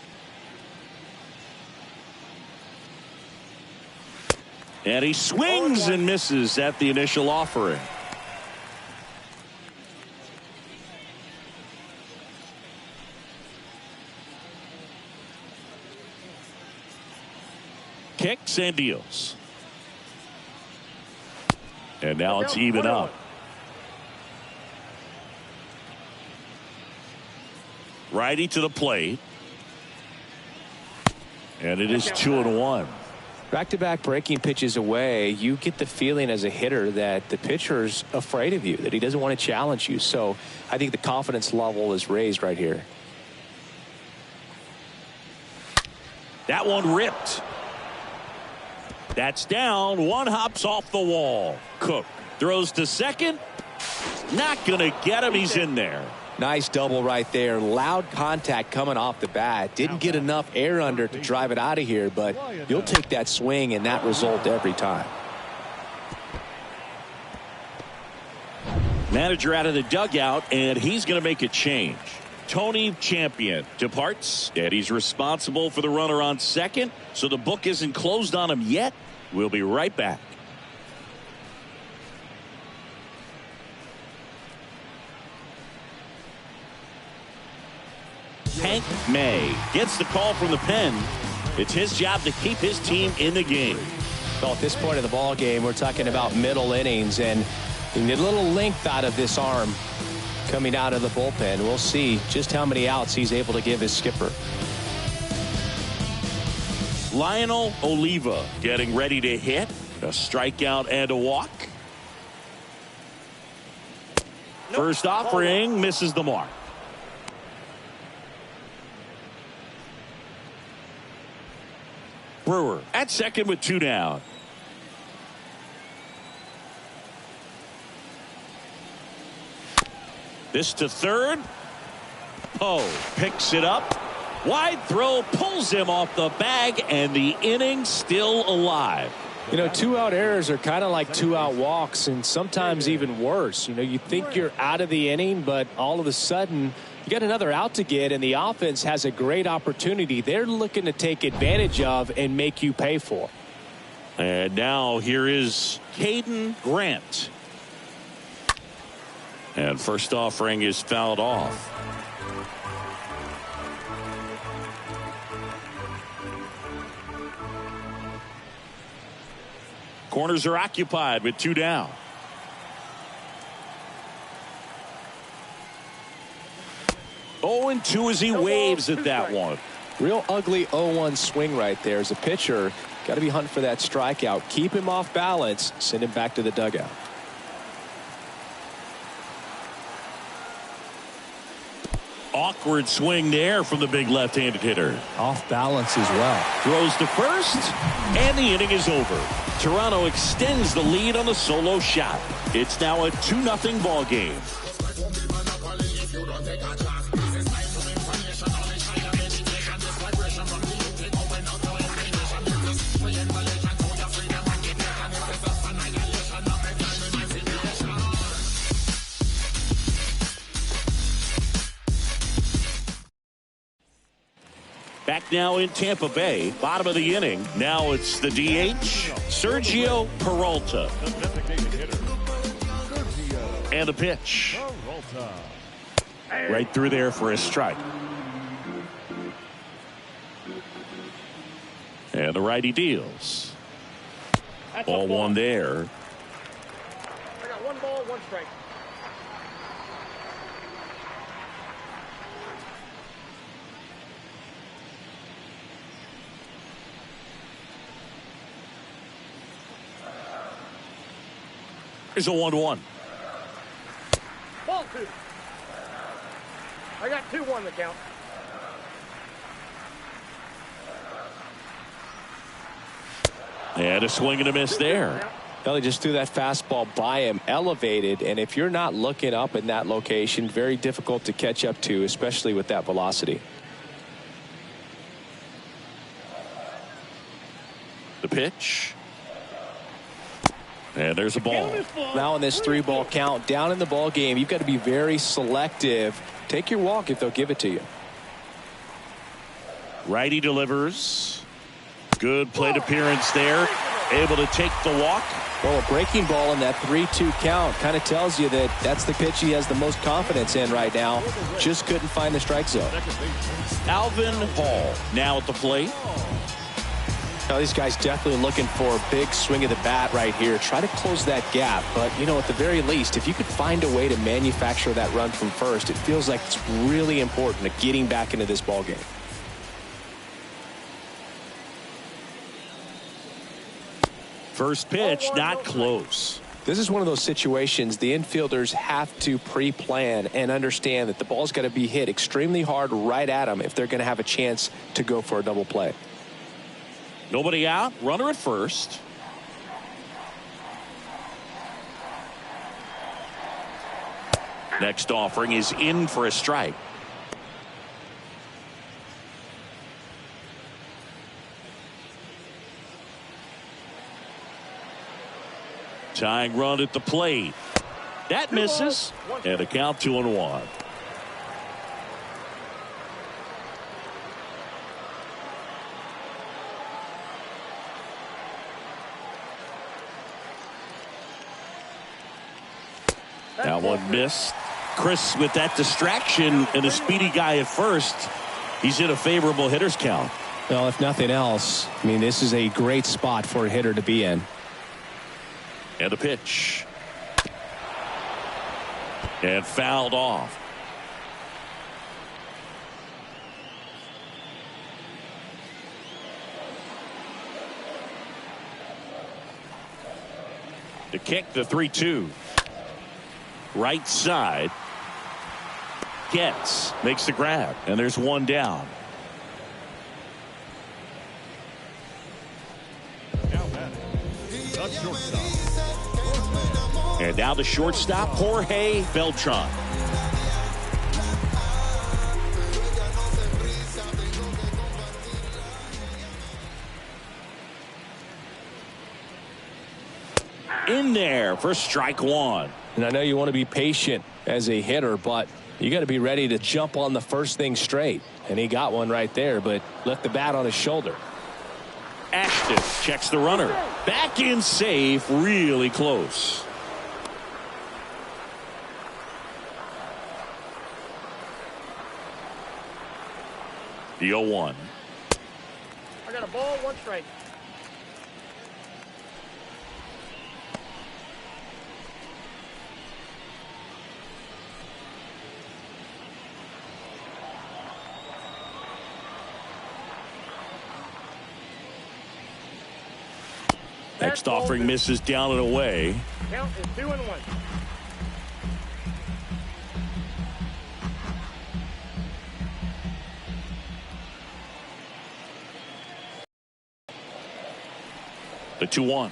And he swings and misses at the initial offering. Kicks and deals. And now it's even up. Righty to the plate. And it is 2-1. Back-to-back breaking pitches away, you get the feeling as a hitter that the pitcher's afraid of you, that he doesn't want to challenge you. So I think the confidence level is raised right here. That one ripped. That's down. One hops off the wall. Cook throws to second. Not going to get him. He's in there. Nice double right there. Loud contact coming off the bat. Didn't get enough air under to drive it out of here, but you'll take that swing and that result every time. Manager out of the dugout, and he's going to make a change. Tony Champion departs, and he's responsible for the runner on second, so the book isn't closed on him yet. We'll be right back. Hank May gets the call from the pen. It's his job to keep his team in the game. Well, at this point of the ball game, we're talking about middle innings, and you need a little length out of this arm coming out of the bullpen. We'll see just how many outs he's able to give his skipper. Lionel Oliva getting ready to hit. A strikeout and a walk. First offering misses the mark. Brewer at second with 2 down. This to third. Poe picks it up. Wide throw pulls him off the bag, and the inning still alive. You know, 2-out errors are kind of like 2-out walks, and sometimes even worse. You know, you think you're out of the inning, but all of a sudden you got another out to get, and the offense has a great opportunity they're looking to take advantage of and make you pay for. And now here is Caden Grant. And first offering is fouled off. Corners are occupied with 2 down. Oh, and 2 as he waves at that one. Real ugly 0-1 swing right there. As a pitcher, got to be hunting for that strikeout. Keep him off balance. Send him back to the dugout. Awkward swing there from the big left-handed hitter. Off balance as well. Throws to first, and the inning is over. Toronto extends the lead on the solo shot. It's now a 2-0 ball game. Back now in Tampa Bay, bottom of the inning. Now it's the DH, Sergio Peralta. And a pitch. Right through there for a strike. And the righty deals. Ball 1 there. I got 1 ball, 1 strike. Here's a 1-1. Ball 2. I got 2-1 the count. And a swing and a miss there. Well, he just threw that fastball by him, elevated, and if you're not looking up in that location, very difficult to catch up to, especially with that velocity. The pitch. And there's a ball. Now in this 3-ball count, down in the ball game, you've got to be very selective. Take your walk if they'll give it to you. Righty delivers. Good plate appearance there. Able to take the walk. Well, a breaking ball in that 3-2 count kind of tells you that that's the pitch he has the most confidence in right now. Just couldn't find the strike zone. Alvin Hall now at the plate. Now these guys definitely looking for a big swing of the bat right here. Try to close that gap. But, you know, at the very least, if you could find a way to manufacture that run from first, it feels like it's really important to getting back into this ball game. First pitch, not close. This is one of those situations the infielders have to pre-plan and understand that the ball's got to be hit extremely hard right at them if they're going to have a chance to go for a double play. Nobody out, runner at first. Next offering is in for a strike. Tying run at the plate. That misses. And a count 2-1. That one missed. Chris, with that distraction and a speedy guy at first, he's in a favorable hitter's count. Well, if nothing else, I mean, this is a great spot for a hitter to be in. And a pitch. And fouled off. To kick the 3-2. Right side. Gets. Makes the grab. And there's one down. And now the shortstop, Jorge Beltran. In there for strike one. And I know you want to be patient as a hitter, but you got to be ready to jump on the first thing straight. And he got one right there, but left the bat on his shoulder. Ashton checks the runner. Back in safe, really close. The 0-1. I got a ball, 1 strike. Next offering misses down and away. Count is 2-1. The 2-1.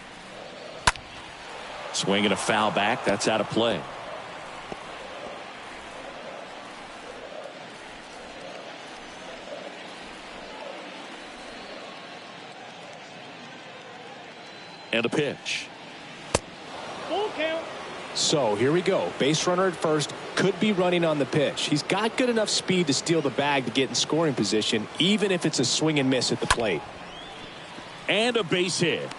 Swing and a foul back. That's out of play. And a pitch. Full count. So here we go. Base runner at first, could be running on the pitch. He's got good enough speed to steal the bag to get in scoring position, even if it's a swing and miss at the plate. And a base hit.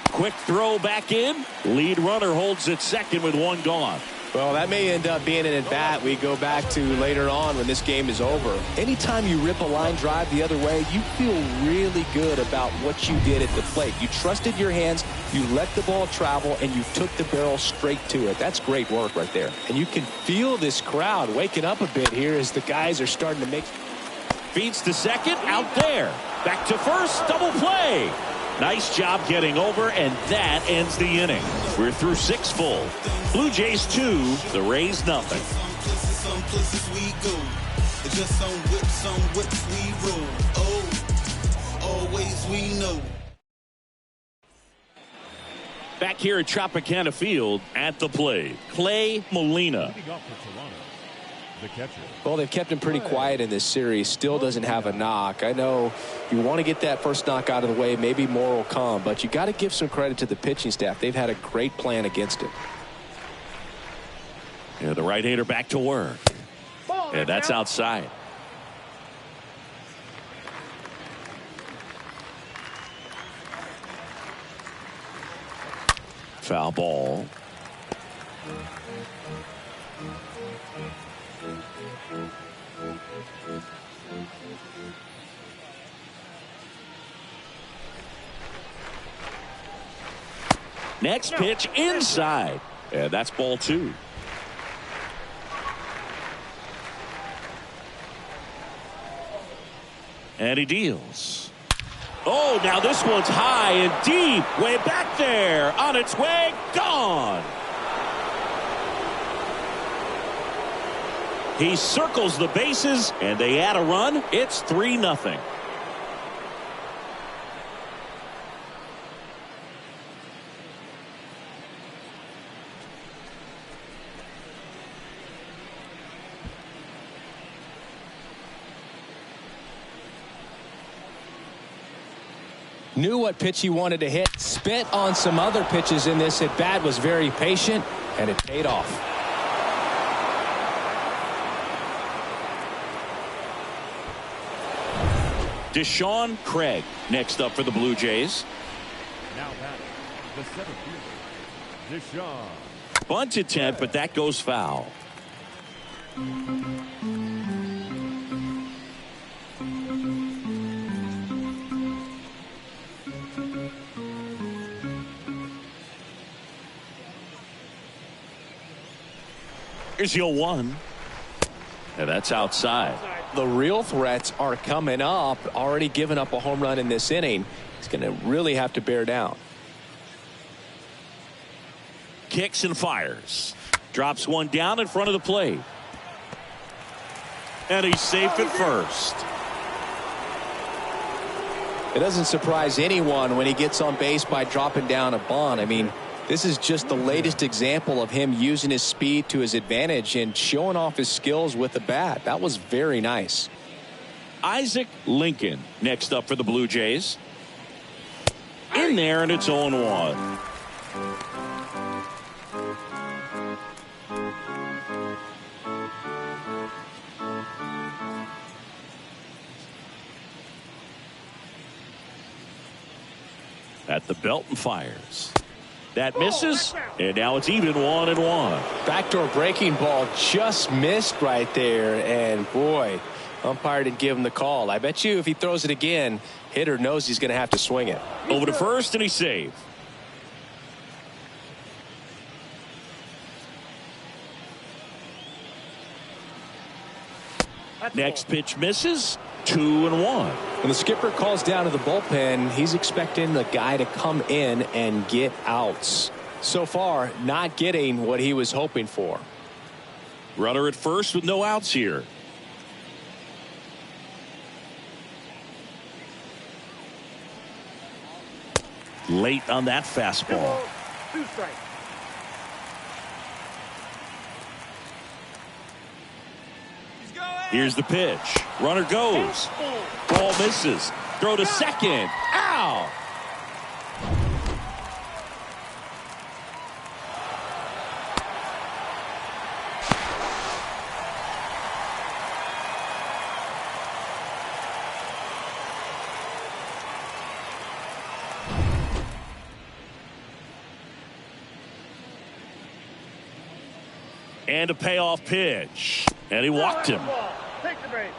Quick throw back in. Lead runner holds at second with one gone. Well, that may end up being an at-bat we go back to later on when this game is over. Anytime you rip a line drive the other way, you feel really good about what you did at the plate. You trusted your hands, you let the ball travel, and you took the barrel straight to it. That's great work right there. And you can feel this crowd waking up a bit here as the guys are starting to make... Feeds to second, out there. Back to first, double play. Nice job getting over, and that ends the inning. We're through 6 full. Blue Jays 2, the Rays nothing. Some places we go. Just some whips we roll. Oh, always we know. Back here at Tropicana Field at the plate, Clay Molina. Leading off for Toronto, the catcher. Well, they've kept him pretty quiet in this series. Still doesn't have a knock. I know you want to get that first knock out of the way. Maybe more will come, but you got to give some credit to the pitching staff. They've had a great plan against him. Yeah, the right-hander back to work. Yeah, that's outside. Foul ball. Next pitch inside. Yeah, that's ball 2. And he deals. Oh, now this one's high and deep. Way back there. On its way. Gone. He circles the bases, and they add a run. It's 3-0. Knew what pitch he wanted to hit. Spit on some other pitches in this at bat. Was very patient, and it paid off. Deshaun Craig next up for the Blue Jays. Now batting, the center fielder, Deshaun. Bunt attempt, but that goes foul. Here's your 1. And that's outside. The real threats are coming up. Already given up a home run in this inning. He's going to really have to bear down. Kicks and fires. Drops one down in front of the plate. And he's safe at first. It doesn't surprise anyone when he gets on base by dropping down a bunt. I mean, this is just the latest example of him using his speed to his advantage and showing off his skills with the bat. That was very nice. Isaac Lincoln next up for the Blue Jays. In there, and it's 0-1. At the belt and fires. That misses, and now it's even 1-1. Backdoor breaking ball just missed right there, and boy, umpire didn't give him the call. I bet you if he throws it again, hitter knows he's going to have to swing it. Over to first, and he's safe. Next pitch misses. 2-1. When the skipper calls down to the bullpen, he's expecting the guy to come in and get outs. So far, not getting what he was hoping for. Runner at first with no outs here. Late on that fastball. 2 strikes. Here's the pitch. Runner goes. Ball misses. Throw to second. Ow! And a payoff pitch. And he walked him. Take the base.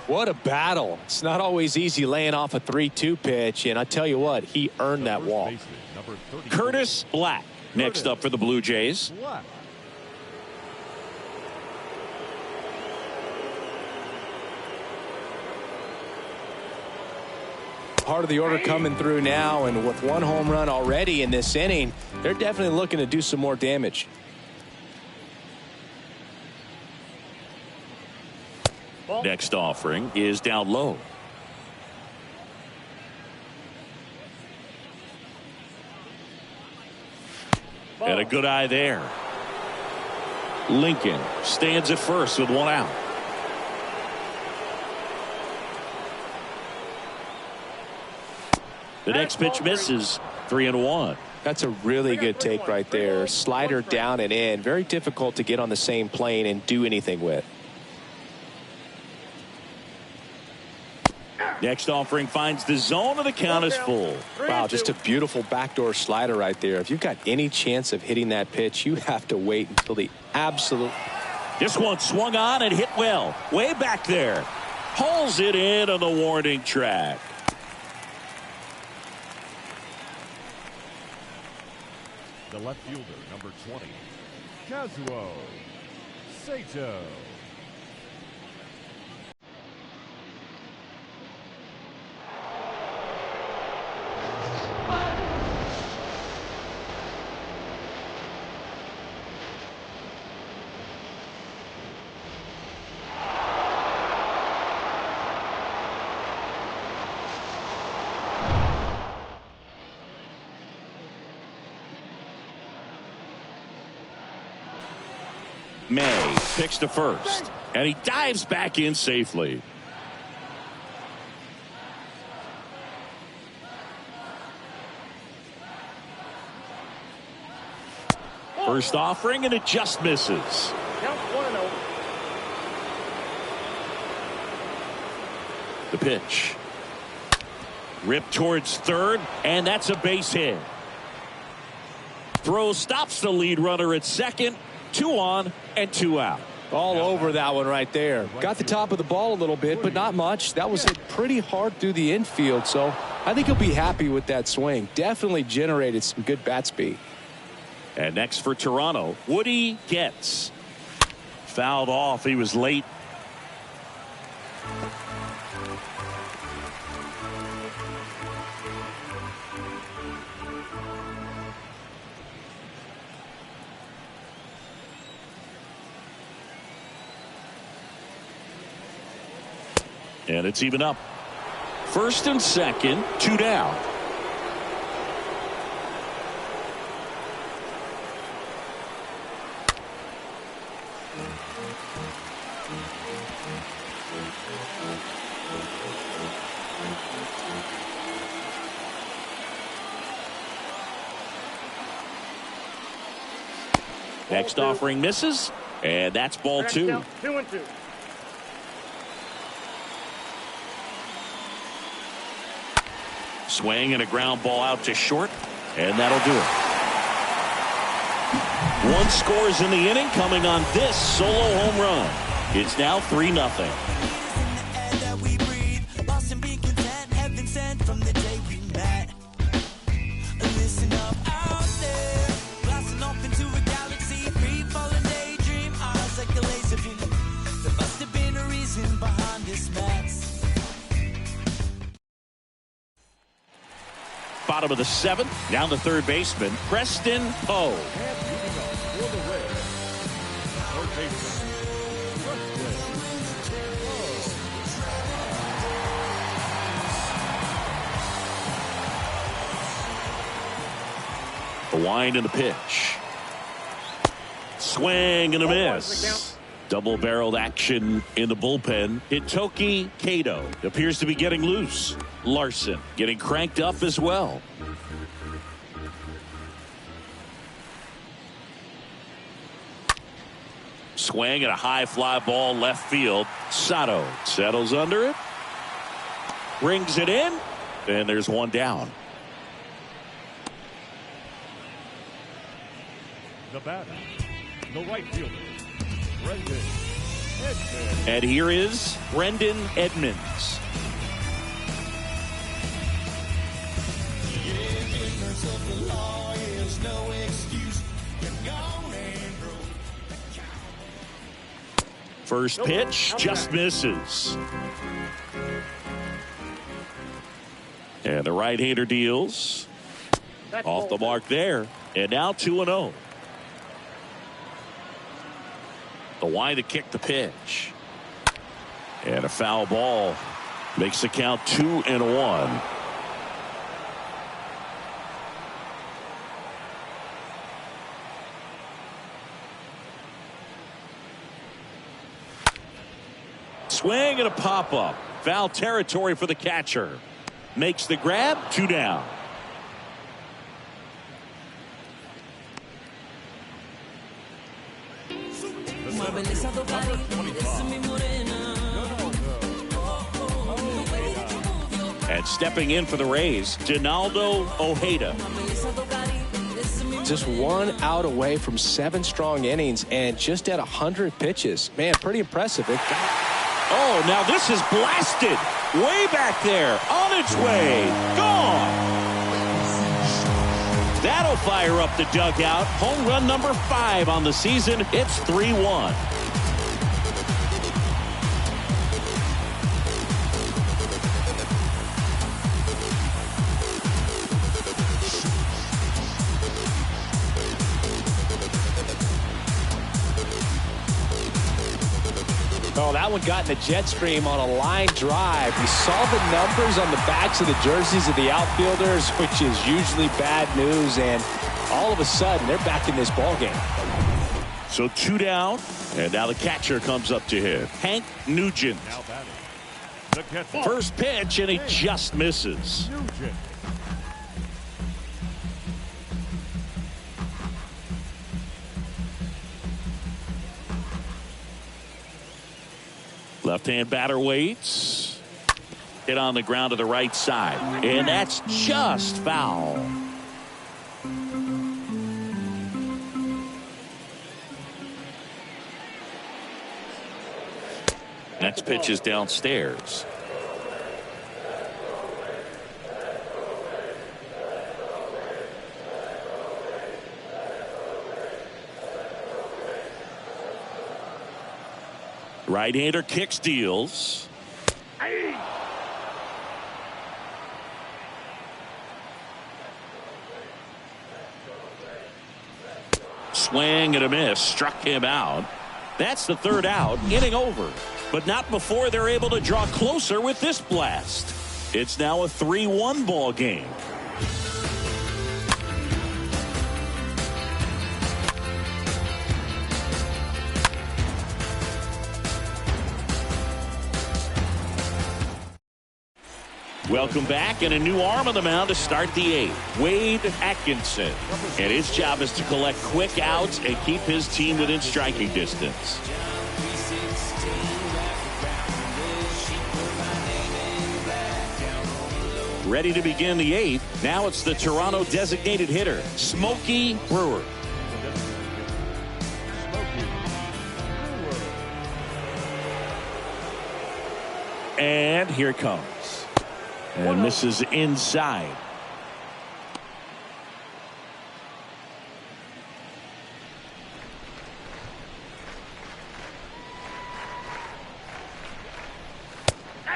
What a battle. It's not always easy laying off a 3-2 pitch, and I tell you what, he earned that walk. Curtis Black next up for the Blue Jays. Black. Part of the order coming through now, and with one home run already in this inning, they're definitely looking to do some more damage. Next offering is down low. And a good eye there. Lincoln stands at first with one out. The next pitch misses. 3-1. That's a really good take right there. Slider down and in. Very difficult to get on the same plane and do anything with. Next offering finds the zone, and the count is full. Wow, just a beautiful backdoor slider right there. If you've got any chance of hitting that pitch, you have to wait until the absolute. This one swung on and hit well. Way back there. Pulls it in on the warning track. The left fielder, number 20, Kazuo Sato. May picks to first, and he dives back in safely. First offering, and it just misses. Count 1-0. The pitch. Ripped towards third, and that's a base hit. Throw stops the lead runner at second. 2 on and 2 out. All over that one right there. Got the top of the ball a little bit, but not much. That was hit pretty hard through the infield, so I think he'll be happy with that swing. Definitely generated some good bat speed. And next for Toronto, Woody Getz. Fouled off. He was late. And it's even up. First and second, 2 down. Next offering misses, and that's ball 2. 2-2. Swing and a ground ball out to short, and that'll do it. 1 scores in the inning, coming on this solo home run. It's now 3-0. Bottom of the 7th, down to third baseman, Preston Poe. And moving on for the Reds, third baseman, The wind and the pitch. Swing and a miss. Double-barreled action in the bullpen. Hitoki Kato appears to be getting loose. Larson getting cranked up as well. Swing and a high fly ball left field. Sato settles under it. Brings it in. And there's 1 down. the batter, the right fielder, Brendan Edmonds. And here is Brendan Edmonds. First pitch just misses. And the right-hander deals. Off the mark there. And now 2-0. The wind to kick the pitch. And a foul ball makes the count 2-1. Swing and a pop-up. Foul territory for the catcher. Makes the grab. 2 down. And stepping in for the Rays, Donaldo Ojeda. Just 1 out away from 7 strong innings and just at 100 pitches. Man, pretty impressive. Oh, now this is blasted. Way back there. On its way. Gone. That'll fire up the dugout. Home run number 5 on the season. It's 3-1. Oh, that one got in the jet stream on a line drive. We saw the numbers on the backs of the jerseys of the outfielders, which is usually bad news, and all of a sudden they're back in this ball game. So 2 down, and now the catcher comes up to hit. Hank Nugent. First pitch, and he just misses. Left-hand batter waits. Hit on the ground to the right side. And that's just foul. Next pitch is downstairs. Right-hander kicks, deals. Swing and a miss. Struck him out. That's the 3rd out. Inning over. But not before they're able to draw closer with this blast. It's now a 3-1 ball game. Welcome back, and a new arm on the mound to start the 8th. Wade Atkinson. And his job is to collect quick outs and keep his team within striking distance. Ready to begin the 8th. Now it's the Toronto designated hitter, Smokey Brewer. And here it comes. And this is inside.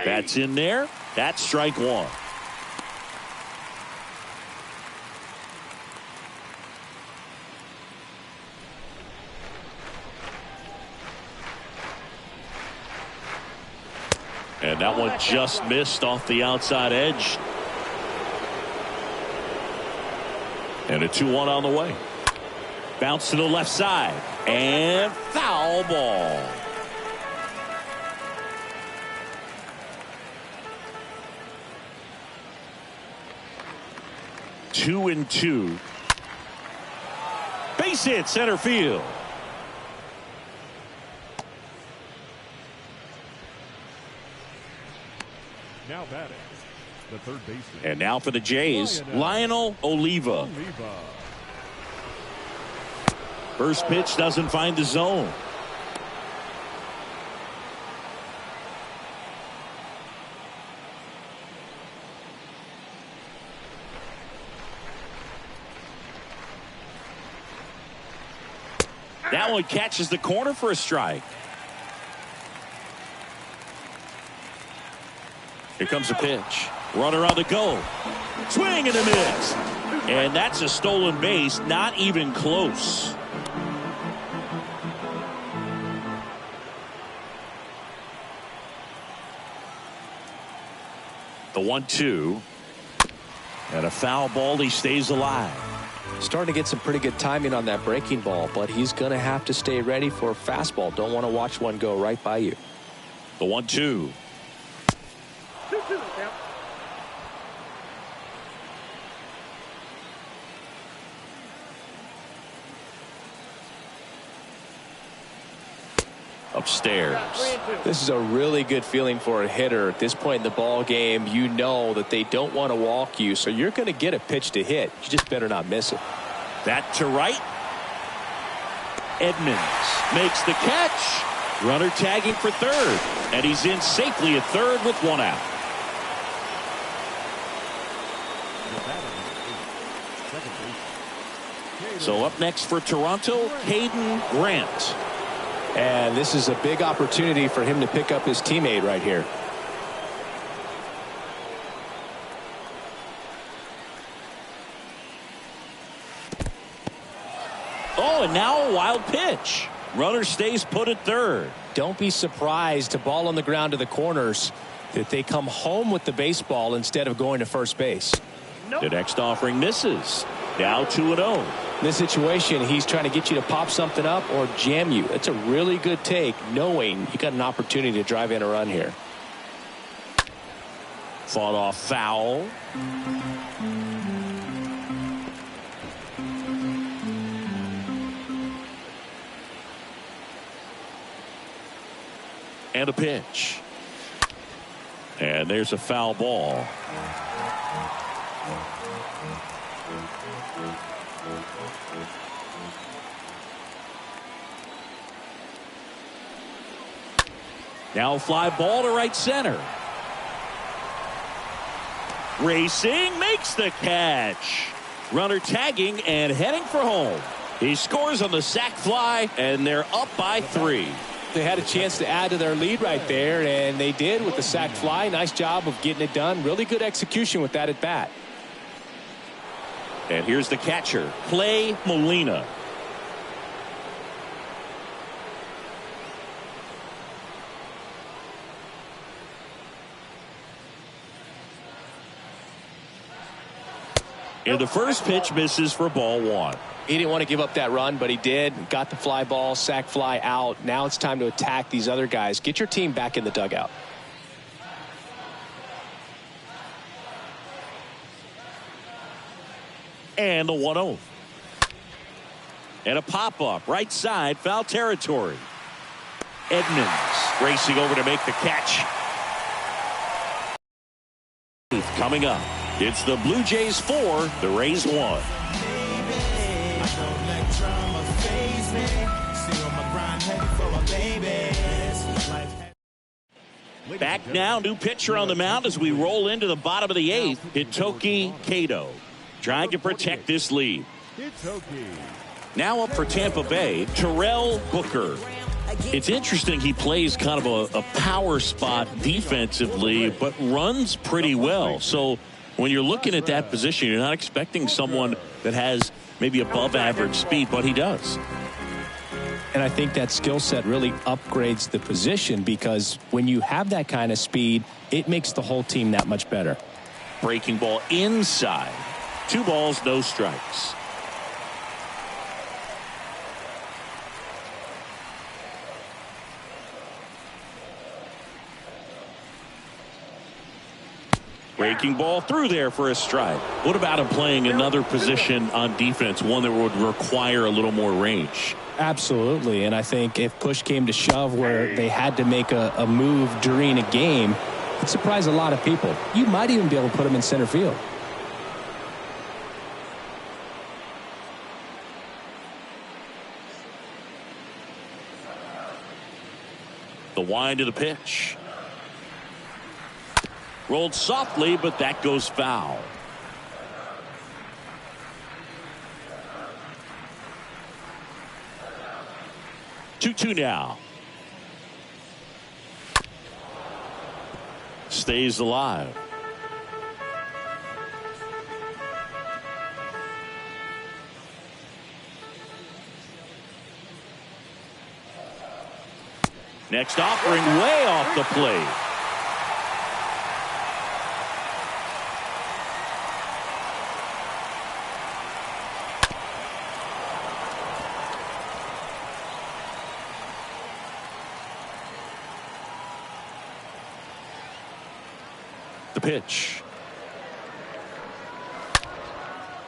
That's in there. That's strike 1. And that one just missed off the outside edge. And a 2-1 on the way. Bounce to the left side. And foul ball. Two and 2. Base hit center field. Now batting, the third baseman. And now for the Jays, Lionel Oliva. First pitch doesn't find the zone. That one catches the corner for a strike. Here comes a pitch. Runner on the go. Swing and a miss. And that's a stolen base. Not even close. The 1-2. And a foul ball. He stays alive. Starting to get some pretty good timing on that breaking ball, but he's going to have to stay ready for a fastball. Don't want to watch one go right by you. The 1-2. 2-2 count. Upstairs. This is a really good feeling for a hitter at this point in the ball game. You know that they don't want to walk you, so you're going to get a pitch to hit. You just better not miss it. That to right. Edmonds makes the catch. Runner tagging for third, and he's in safely at third with one out. So up next for Toronto, Hayden Grant. And this is a big opportunity for him to pick up his teammate right here. Oh, and now a wild pitch. Runner stays put at third. Don't be surprised to ball on the ground to the corners that they come home with the baseball instead of going to first base. The next offering misses. Now 2-0. In this situation, he's trying to get you to pop something up or jam you. It's a really good take, knowing you got an opportunity to drive in a run here. Fought off foul. And a pitch. And there's a foul ball. Now a fly ball to right center. Racing, makes the catch. Runner tagging and heading for home. He scores on the sac fly, and they're up by 3. They had a chance to add to their lead right there, and they did with the sac fly. Nice job of getting it done. Really good execution with that at bat. And here's the catcher, Clay Molina. And the first pitch misses for ball 1. He didn't want to give up that run, but he did. Got the fly ball, sac fly out. Now it's time to attack these other guys. Get your team back in the dugout. And the 1-0. And a pop-up, right side, foul territory. Edmonds racing over to make the catch. Coming up, it's the Blue Jays 4, the Rays 1. Back now, new pitcher on the mound as we roll into the bottom of the 8th. Hitoki Kato trying to protect this lead. Now up for Tampa Bay, Terrell Booker. It's interesting, he plays kind of a power spot defensively, but runs pretty well. So when you're looking at that position, you're not expecting someone that has maybe above average speed, but he does. And I think that skill set really upgrades the position, because when you have that kind of speed, it makes the whole team that much better. Breaking ball inside. 2 balls, no strikes. Breaking ball through there for a strike. What about him playing another position on defense, one that would require a little more range? Absolutely, and I think if push came to shove where they had to make a move during a game, it'd surprise a lot of people. You might even be able to put him in center field. The wind of the pitch. Rolled softly, but that goes foul. Two now. Stays alive. Next offering way off the plate. The pitch.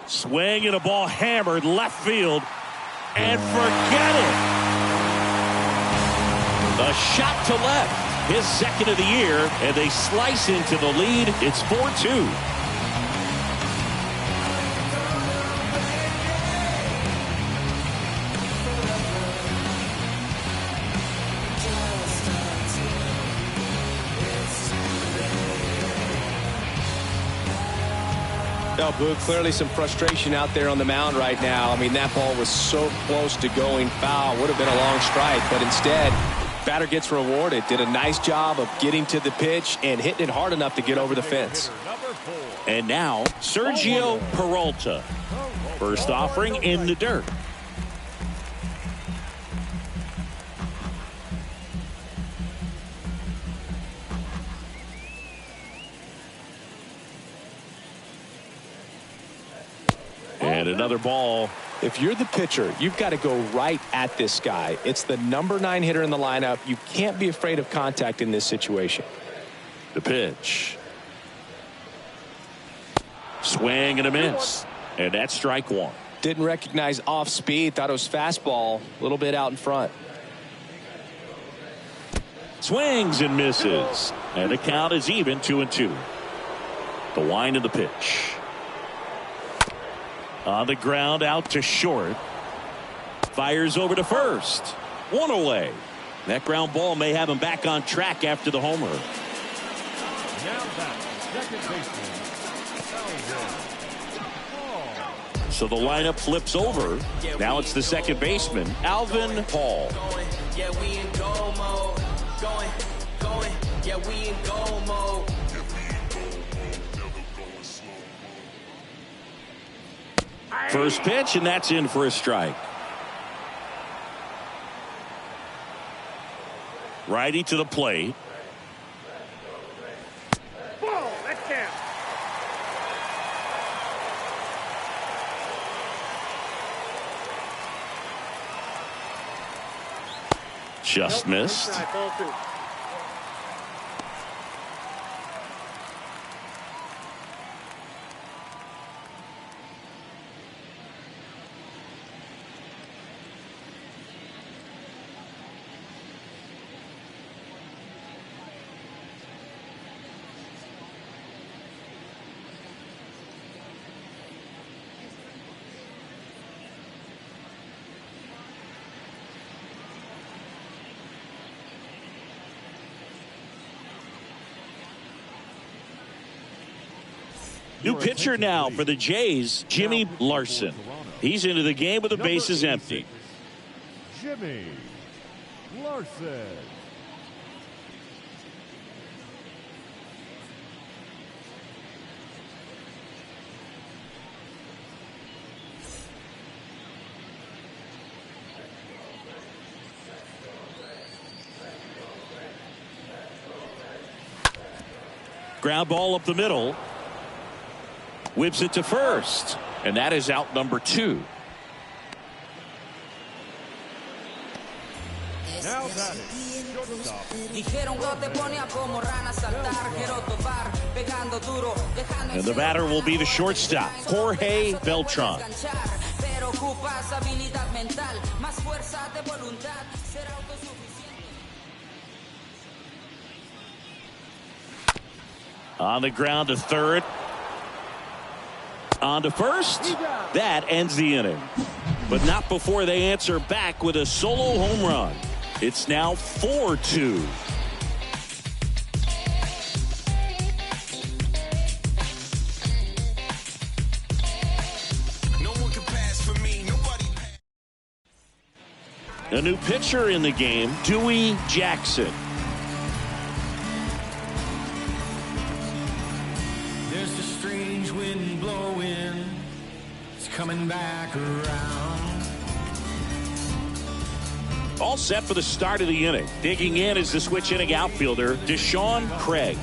Swing and a ball hammered left field. And forget it. A shot to left. His second of the year. And they slice into the lead. It's 4-2. No, Boo, clearly some frustration out there on the mound right now. I mean, that ball was so close to going foul. Would have been a long strike, but instead, batter gets rewarded. Did a nice job of getting to the pitch and hitting it hard enough to get over the fence. And now, Sergio Peralta. First offering in the dirt. And another ball. If you're the pitcher, you've got to go right at this guy. It's the number 9 hitter in the lineup. You can't be afraid of contact in this situation. The pitch. Swing and a miss. And that's strike one. Didn't recognize off speed. Thought it was fastball. A little bit out in front. Swings and misses. And the count is even 2-2. The wind of the pitch. On the ground, out to short. Fires over to first. One away. That ground ball may have him back on track after the homer. Now back, second baseman. So the lineup flips over. Now it's the second baseman, Alvin Paul. Yeah, we in goal mode. Going. Yeah, we in goal mode. First pitch, and that's in for a strike. Righty to the plate. Ball, that's down. Just missed. Strike, ball two. New pitcher now for the Jays, Jimmy Larson. He's into the game with the bases empty. Jimmy Larson. Ground ball up the middle. Whips it to first. And that is out number 2. Now that is shortstop. And the batter will be the shortstop, Jorge Beltran. On the ground to third. On to first. That ends the inning. But not before they answer back with a solo home run. It's now 4-2. No one can pass for me. Nobody. A new pitcher in the game, Dewey Jackson. There's a strange wind blowing. It's coming back around. All set for the start of the inning. Digging in is the switch inning outfielder, Deshaun Craig.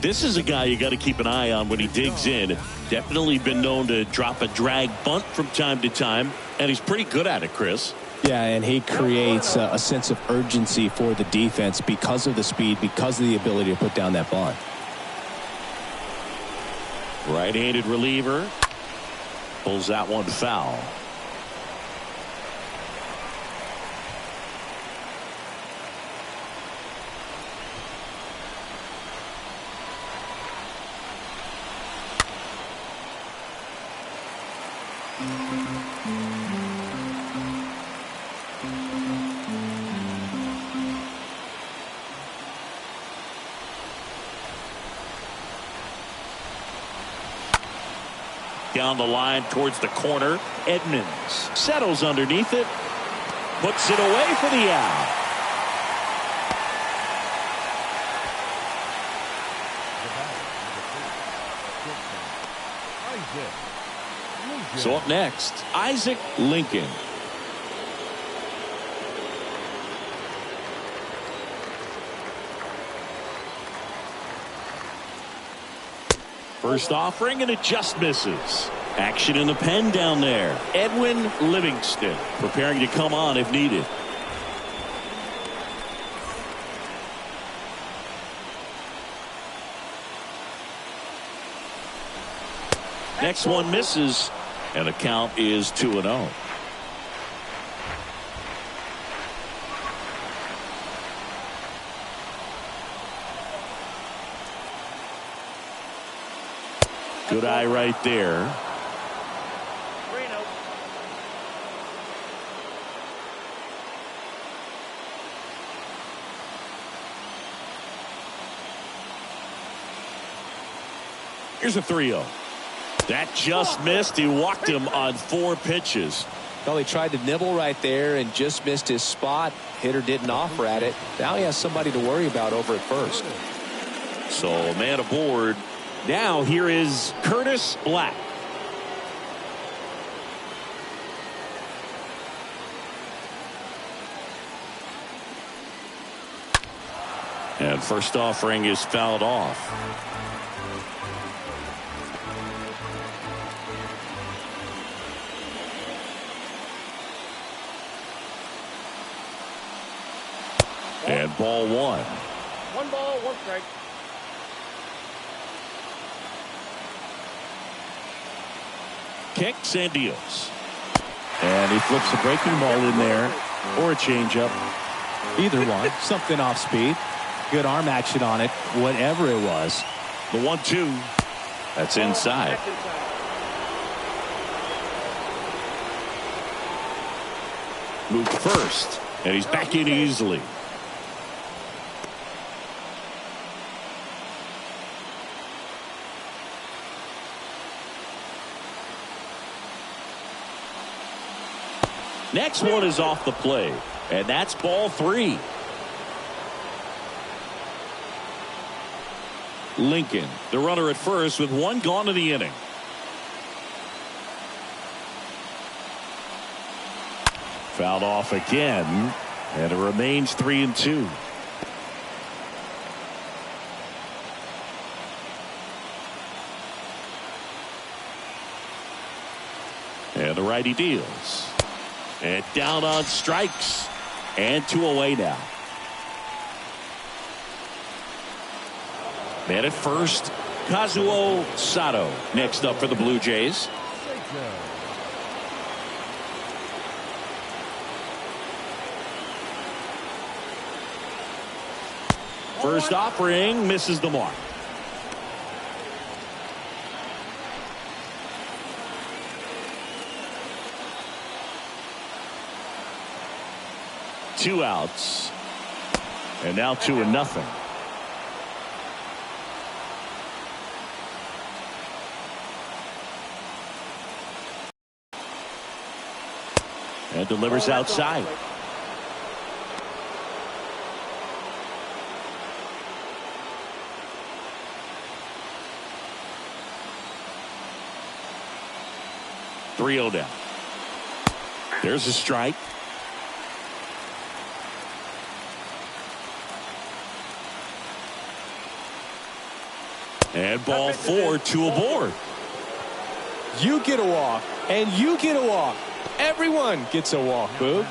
This is a guy you got to keep an eye on when he digs in. Definitely been known to drop a drag bunt from time to time, and he's pretty good at it, Chris. Yeah, and he creates a sense of urgency for the defense because of the speed, because of the ability to put down that bunt. Right-handed reliever. Pulls that one foul. Down the line towards the corner. Edmonds settles underneath it. Puts it away for the out. So up next, Isaac Lincoln. First offering, and it just misses. Action in the pen down there. Edwin Livingston preparing to come on if needed. Next one misses, and the count is 2-0. Good eye right there. Here's a 3-0. That just missed. He walked him on 4 pitches. Well, he tried to nibble right there and just missed his spot. Hitter didn't offer at it. Now he has somebody to worry about over at first. So man aboard. Now here is Curtis Black. And first offering is fouled off. And ball 1. 1 ball, 1 strike. Kicks and deals. And he flips a breaking ball in there, or a changeup. Either one. Something off speed. Good arm action on it. Whatever it was. The 1-2. That's inside. Moved first, and he's back in easily. Next one is off the plate, and that's ball 3. Lincoln, the runner at first with 1 gone in the inning. Fouled off again, and it remains 3-2. And the righty deals. And down on strikes. And 2 away now. Man at first, Kazuo Sato next up for the Blue Jays. First offering misses the mark. Two outs. And now 2-0. And delivers outside. Three-0 down. There's a strike. And ball 4, 2 aboard. You get a walk, and you get a walk. Everyone gets a walk, Boog.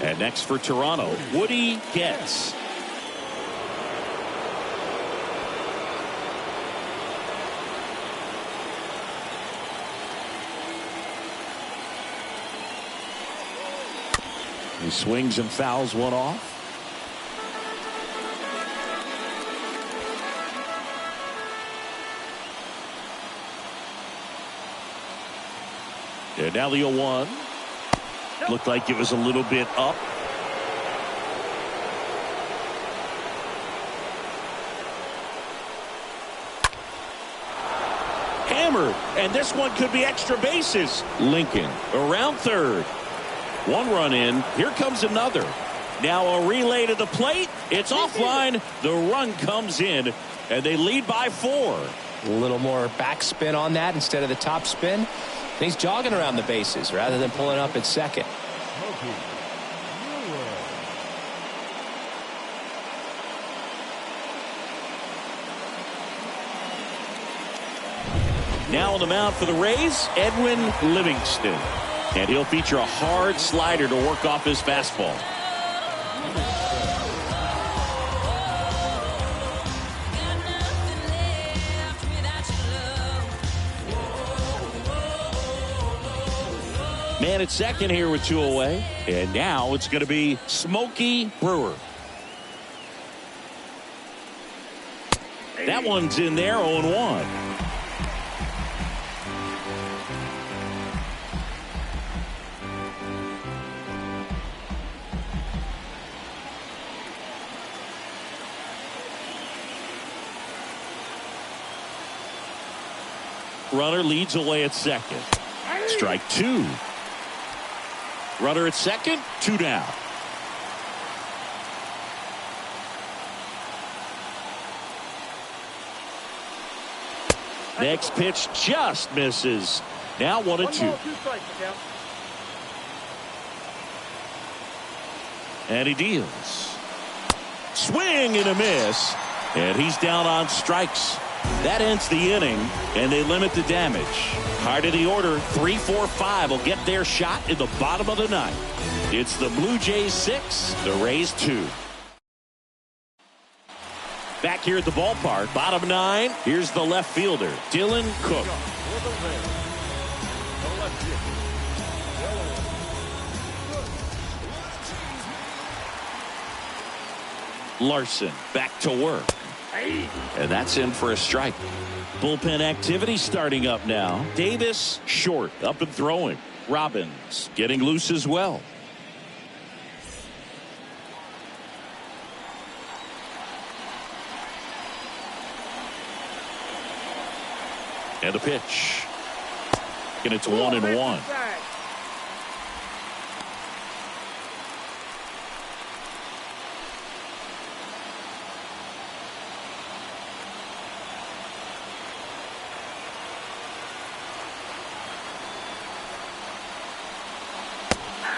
And next for Toronto, Woody Getz. He swings and fouls one off. And now the 0-1. Looked like it was a little bit up. Hammered, and this one could be extra bases. Lincoln around third. 1 run in. Here comes another. Now a relay to the plate. It's offline. The run comes in, and they lead by 4. A little more backspin on that instead of the top spin. And he's jogging around the bases rather than pulling up at second. Now on the mound for the Rays, Edwin Livingston. And he'll feature a hard slider to work off his fastball. Man at second here with 2 away. And now it's going to be Smokey Brewer. That one's in there, 0-1. Runner leads away at second. Strike 2. Runner at second, 2 down. Next pitch just misses. Now 1-2. 1 ball, 2 strikes, Miguel. And he deals. Swing and a miss. And he's down on strikes. That ends the inning, and they limit the damage. Hard of the order, 3, 4, 5 will get their shot in the bottom of the ninth. It's the Blue Jays 6, the Rays 2. Back here at the ballpark, bottom 9, here's the left fielder, Dylan Cook. Larson back to work. And that's in for a strike. Bullpen activity starting up now. Davis short, up and throwing. Robbins getting loose as well. And a pitch. And it's 1-1.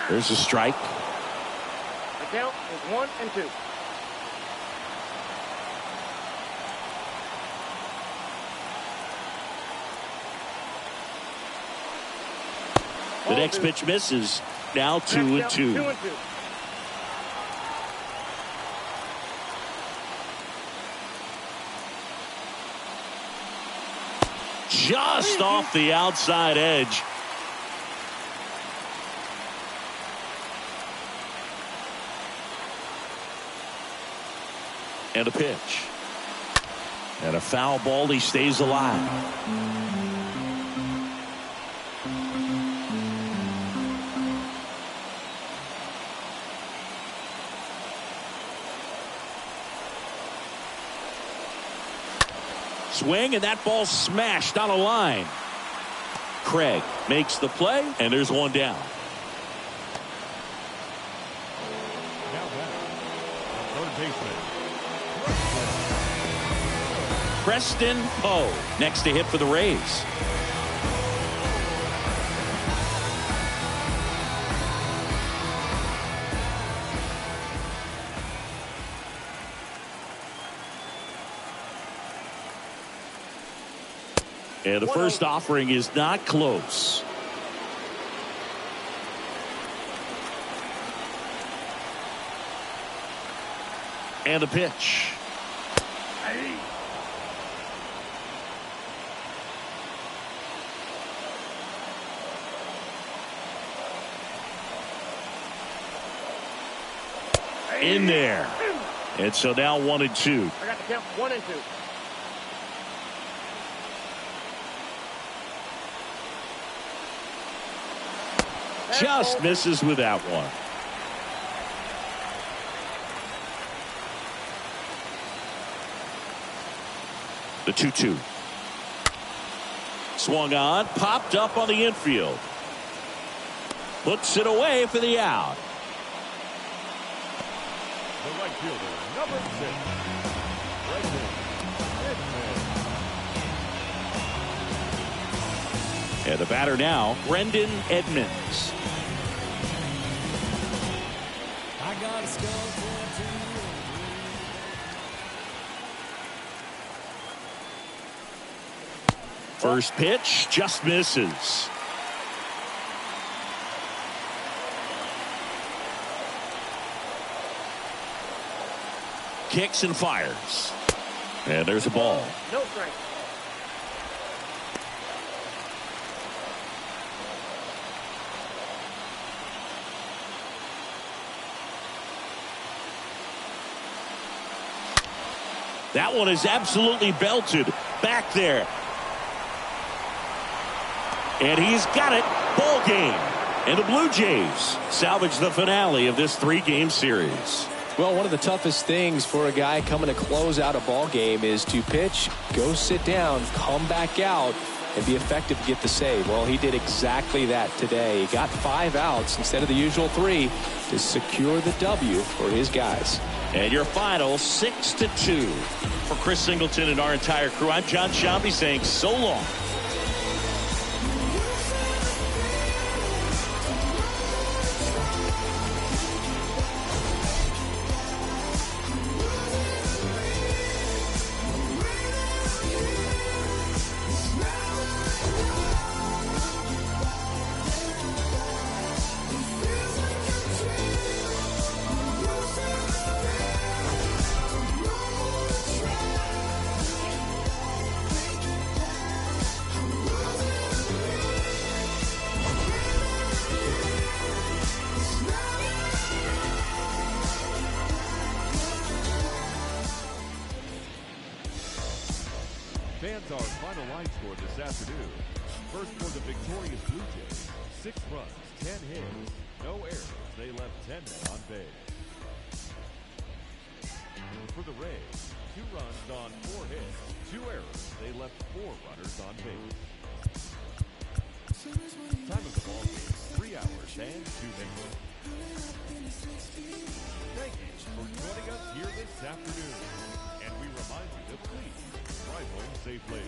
There's a strike. The count is 1-2. The next pitch misses. Now 2-2. 2-2. Just off the outside edge. And a pitch. And a foul ball. He stays alive. Swing, and that ball smashed on a line. Craig makes the play, and there's one down. Now back, third baseman. Preston Poe next to hit for the Rays. And the first offering is not close. And the pitch. In there. And so now 1-2. I got the count 1-2. Just misses with that one. The 2-2. Swung on, popped up on the infield. Puts it away for the out. The right fielder, number 6. Right there. And the batter now, Brendan Edmonds. I got a skull tattoo. First pitch just misses. Kicks and fires. And there's a ball. No strike. That one is absolutely belted back there. And he's got it. Ball game. And the Blue Jays salvage the finale of this 3-game series. Well, one of the toughest things for a guy coming to close out a ball game is to pitch, go sit down, come back out, and be effective to get the save. Well, he did exactly that today. He got 5 outs instead of the usual 3 to secure the W for his guys. And your final 6-2. For Chris Singleton and our entire crew, I'm John Shambi saying so long. Fans, our final line score this afternoon. First for the victorious Blue Jays, 6 runs, 10 hits, no errors. They left 10 men on base. For the Rays, 2 runs on 4 hits, 2 errors. They left 4 runners on base. Time of the ball game, 3 hours and 2 minutes. Thank you for joining us here this afternoon. And we remind you to please drive home safely.